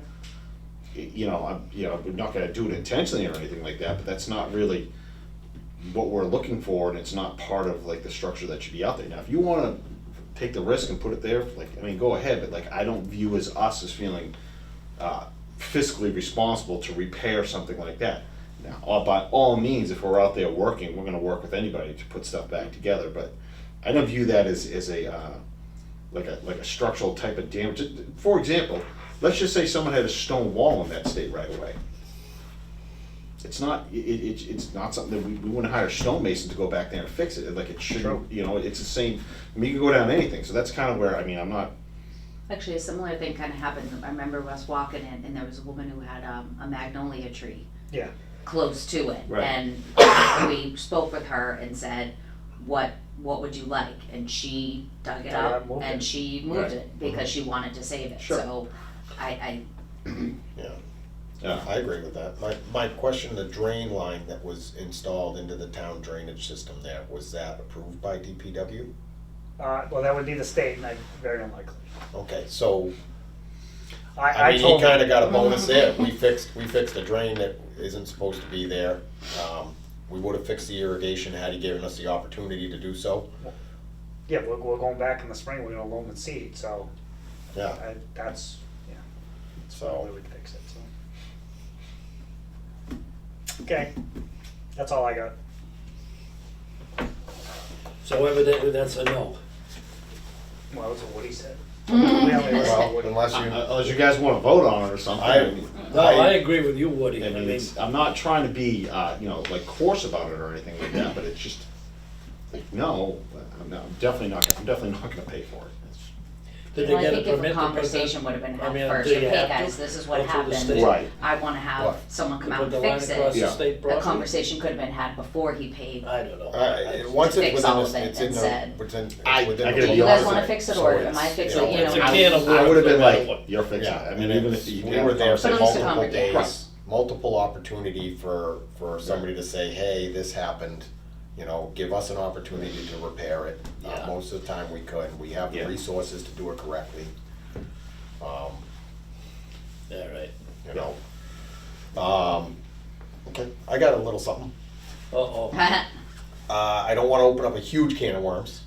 We're not going to do it intentionally or anything like that, but that's not really what we're looking for, and it's not part of like the structure that should be out there. Now, if you want to take the risk and put it there, go ahead, but I don't view us as feeling fiscally responsible to repair something like that. Now, by all means, if we're out there working, we're going to work with anybody to put stuff back together, but I don't view that as a structural type of damage. For example, let's just say someone had a stone wall in that state right away. It's not something that we wouldn't hire a stonemason to go back there and fix it. Like it shouldn't, it's the same. I mean, you can go down anything. So that's kind of where, I'm not. Actually, a similar thing kind of happened. I remember us walking in, and there was a woman who had a magnolia tree Yeah. close to it. Right. And we spoke with her and said, what what would you like? And she dug it Dug it up, up moved and it. she moved Right. it because she wanted to save it. Sure. So I Yeah. Yeah. I agree with that. My question, the drain line that was installed into the town drainage system there, was that approved by DPW? Well, that would be the state, and very unlikely. Okay, so, I I mean, told he kinda him, got a bonus there. We fixed a drain that isn't supposed to be there. We would've fixed the irrigation had he given us the opportunity to do so. yeah, we're going back in the spring, we're gonna loam and seed, so Yeah, that's, yeah, that's the way so, we'd fix it, so. Okay, that's all I got. So evidently that's a no. Well, that's what Woody said. We only listened to well, Woody. unless you, Unless you guys wanna vote on it or something. No, I agree with you, Woody. I mean, it's, I'm not trying to be, like coarse about it or anything like that, but it's just, like, no, I'm definitely not gonna pay for it. It's- Did Well, they I get a think if permit a to put that- conversation would have been I had mean, first, do of, you hey have to guys, this is what go through the happened, state? Right. I wanna have What? someone come To out put and the line fix across it. the Yeah. state The property? conversation could have been had before he paid. I don't know. once it's Fix within, all this- of it it's in and the, said- within, I within gotta the be You guys honest wanna with you. fix it So or it's, am I fixing you it, know, you it's know? a can of I worms would've been no matter like, what. you're fixing Yeah, it, I and mean, even it's, if you. we were there for But at least a multiple conversation. days, multiple opportunity for somebody to say, hey, this happened, you know, give us an opportunity to repair it. Yeah. Most of the time we could, we have the Yeah. resources to do it correctly. Yeah, right. You know, okay, I got a little something. Uh-oh. I don't wanna open up a huge can of worms,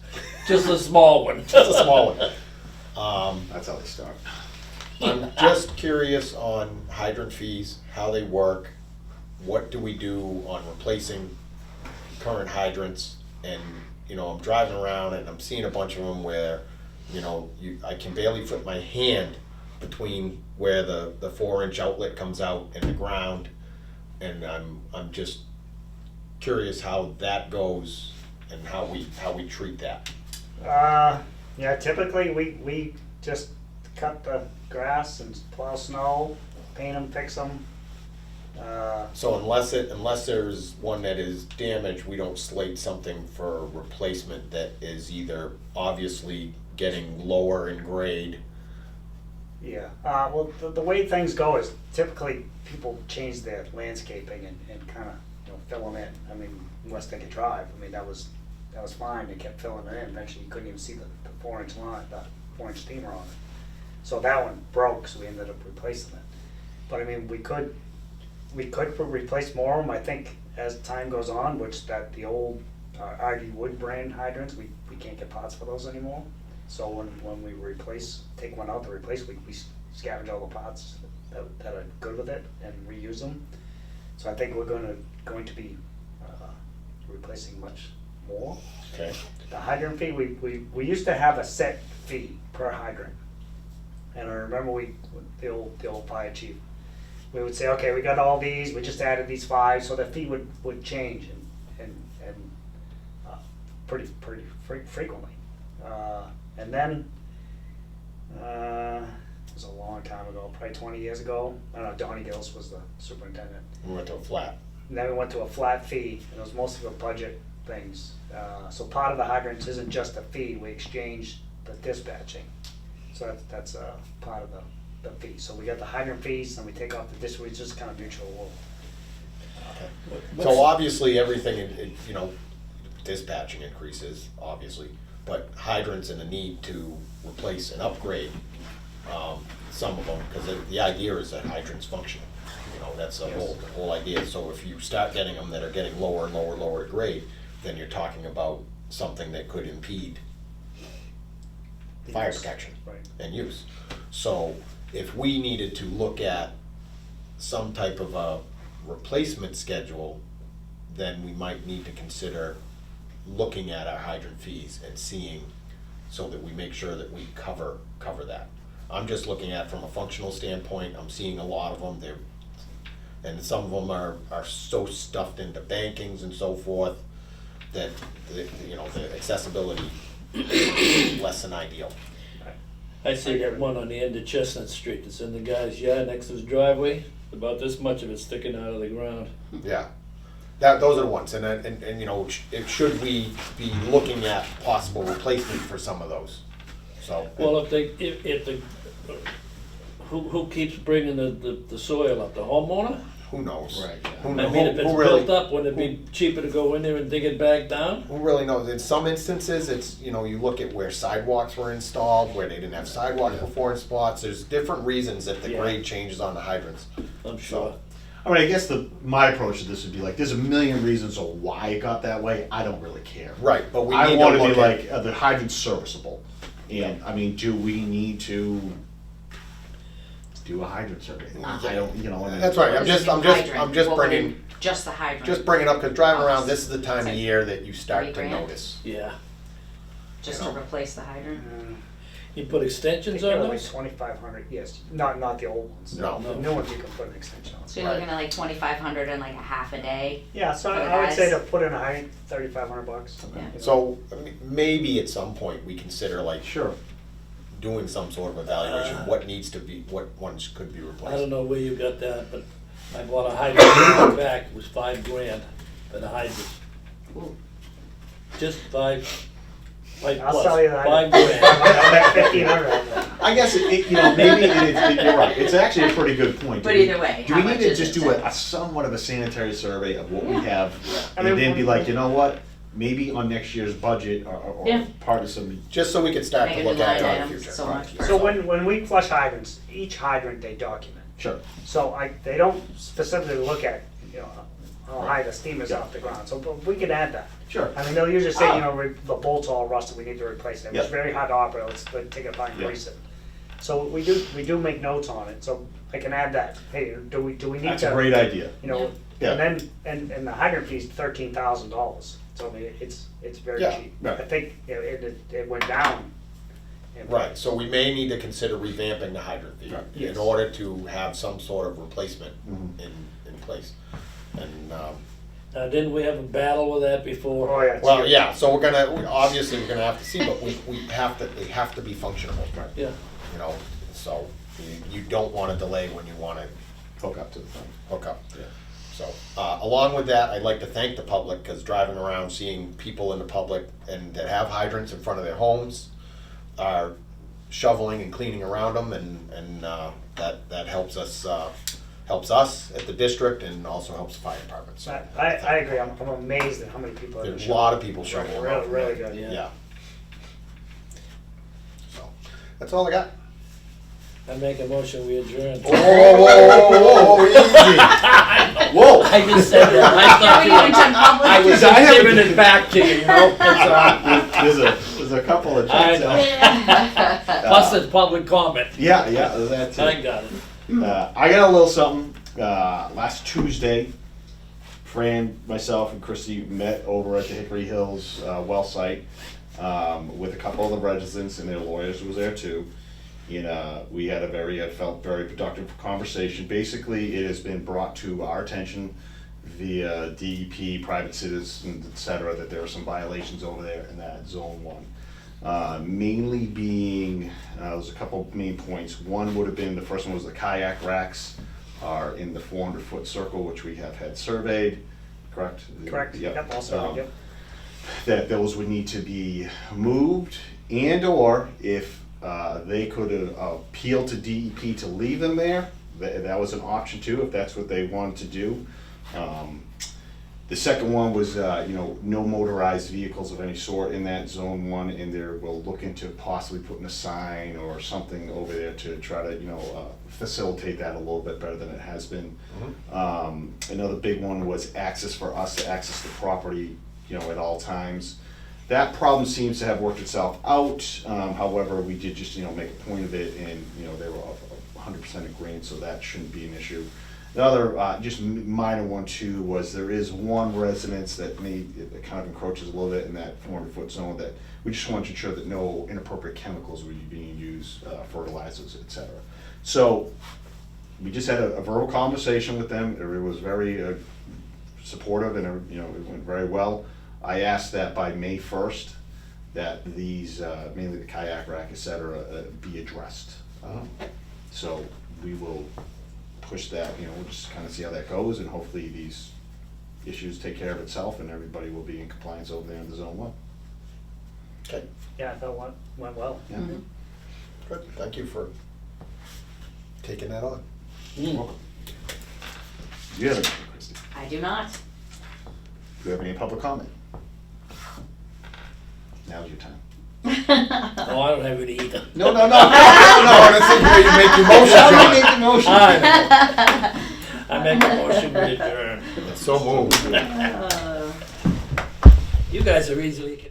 Just a small one. just a small one. That's how they start. I'm just curious on hydrant fees, how they work. What do we do on replacing current hydrants? And, you know, I'm driving around and I'm seeing a bunch of them where, you know, I can barely fit my hand between where the 4-inch outlet comes out and the ground. And I'm just curious how that goes and how we treat that. Yeah, typically, we just cut the grass and plow snow, paint them, fix them. So unless there's one that is damaged, we don't slate something for replacement that is either obviously getting lower in grade. Yeah, well, the way things go is typically people change their landscaping and kind of, you know, fill them in. I mean, West Dinky Drive, I mean, that was fine, they kept filling it in, eventually you couldn't even see the 4-inch line, the 4-inch steamer on it. So that one broke, so we ended up replacing it. But I mean, we could replace more of them, I think, as time goes on, which that the old RD Wood brand hydrants, we can't get parts for those anymore. So when we take one out to replace, we scavenge all the parts that are good with it and reuse them. So I think we're going to be replacing much more. Okay. The hydrant fee, we used to have a set fee per hydrant. And I remember the old fire chief, we would say, okay, we got all these, we just added these 5, so the fee would change and pretty frequently. And then, it was a long time ago, probably 20 years ago, I don't know, Donnie Gills was the superintendent. We went to a flat. And then we went to a flat fee, and it was mostly for budget things. So part of the hydrants isn't just a fee, we exchange the dispatching. So that's part of the fee. So we got the hydrant fees, and we take off the dispatch, it's just kind of mutual. So obviously, everything, you know, dispatching increases, obviously, but hydrants and the need to replace and upgrade some of them, because the idea is that hydrants function. You know, that's the whole idea. So if you start getting them that are getting lower and lower grade, then you're talking about something that could impede fire protection Right. and use. So if we needed to look at some type of a replacement schedule, then we might need to consider looking at our hydrant fees and seeing, so that we make sure that we cover that. I'm just looking at from a functional standpoint, I'm seeing a lot of them, and some of them are so stuffed into bankings and so forth, that, you know, the accessibility is less than ideal. I see that one on the end of Chestnut Street that's in the guy's yard next to his driveway, about this much of it sticking out of the ground. Yeah. those are the ones, and you know, should we be looking at possible replacement for some of those? So. Well, if the, who keeps bringing the soil up, the homeowner? Who knows? Right, yeah. Who, I mean, if it's who really, built up, wouldn't it be cheaper to go in there and dig it back down? who really knows? In some instances, it's, you know, you look at where sidewalks were installed, where they didn't have sidewalks before in spots, there's different reasons that the Yeah. grade changes on the hydrants. I'm sure. I mean, I guess my approach to this would be like, there's a million reasons of why it got that way. I don't really care. Right, but we I need want to to be look at. like, the hydrant's serviceable. And, I mean, do we need to do a hydrant survey? I don't, you know. I mean- That's right, I'm just Hydrant. bringing, Just the hydrant. just bringing up, cause driving around, this is the time of It's like year that you start to 3 grand. notice. Yeah. Just to replace the hydrant. You put I think extensions they're on like those? 2,500, yes, not the old ones. No. The new ones you can put an extension on. So you're looking at like 2,500 and like a half a day. Yeah, so For the I would say to guys. put in a hydrant, $3,500. Yeah. You know. So, maybe at some point, we consider like Sure. doing some sort of evaluation, what needs to be, what ones could be I don't replaced. know where you got that, but I bought a hydrant back, it was $5,000 for the hydrant. Ooh. Just five I'll plus, sell you that. $5,000. I'll bet 1,500 on that. I guess, you know, maybe you're right. It's actually a pretty good point. But Do we- either way, Do how we need much to is just it do to- a somewhat of a sanitary survey of what we Yeah. have? I And mean, then be when- like, you know what? Maybe on next year's budget or Yeah. part of some, Just so we can start Make to a new look at it line in the item, future. so much per- So when we flush hydrants, each hydrant they document. sure. So they don't specifically look at, you know, how high the steam is Yeah. off the ground, so but we can add that. Sure. I mean, they'll usually say, Ah. you know, the bolt's all rusted, we need to replace it, it's Yeah. very hard to operate, let's take it apart and Yeah. grease it. So we do make notes on it, so I can add that, hey, do we need to? That's a great idea. You know, Yeah. and then, and the hydrant fee's $13,000, so I mean, it's very Yeah, cheap. right. I think it went down. in Right, so we may need to consider revamping the hydrant fee Right. Yes. in order to have some sort of replacement Mhm. in place. And, Didn't we have a battle with that before? Oh, yeah. it's well, huge. yeah, so obviously, we're gonna have to see, but we have to, they have to be functional, Yeah. you know? So, you don't wanna delay when you wanna Hook up to the thing. hook up. Yeah. So, along with that, I'd like to thank the public, cause driving around, seeing people in the public and that have hydrants in front of their homes are shoveling and cleaning around them, and that helps us at the district and also helps the fire department, so. I agree, I'm amazed at how many people. have There's a been lot of people shoveling Really, around. really good. Yeah. Yeah. So, that's all I got. I make a motion, we adjourn. Whoa, easy. Whoa! I just said that, I thought We haven't done public. I was I just haven't- giving it back to you, you know? There's a couple of I checks know. out. Plus it's public comment. Yeah, that's it. I got it. I got a little something. Last Tuesday, Fran, myself, and Christy met over at the Hickory Hills well site with a couple of the residents, and their lawyers was there too. We had I felt very productive conversation. Basically, it has been brought to our attention via DEP, private citizens, et cetera, that there are some violations over there in that zone 1. Mainly being, there's a couple main points. One would have been, the first one was the kayak racks are in the 400-foot circle, which we have had surveyed, correct? Correct, yep, also, yep. That those would need to be moved, and/or if they could appeal to DEP to leave them there, that was an option too, if that's what they wanted to do. The second one was, no motorized vehicles of any sort in that zone 1, and we'll look into possibly putting a sign or something over there to try to, facilitate that a little bit better than it has been. Another big one was access for us to access the property, at all times. That problem seems to have worked itself out. However, we did just, make a point of it, and, they were 100% agreeing, so that shouldn't be an issue. The other, just minor one too, was there is one residence that it kind of encroaches a little bit in that 400-foot zone, that we just want to ensure that no inappropriate chemicals would be being used, fertilizers, et cetera. So, we just had a verbal conversation with them. It was very supportive, and it went very well. I asked that by May 1st, that these, mainly the kayak rack, et cetera, be addressed. So we will push that, we'll just kind of see how that goes, and hopefully these issues take care of itself and everybody will be in compliance over there in the zone one. Okay, Yeah, I thought went well. Yeah. good, thank you for taking that on. You're welcome. Do you have anything, Christie? I do not. Do you have any public comment? Now's your time. Oh, I don't have any either. No, No, that's the way you make your motion, Somebody John. make the motion. I make a motion to adjourn. So moved. You guys are easily.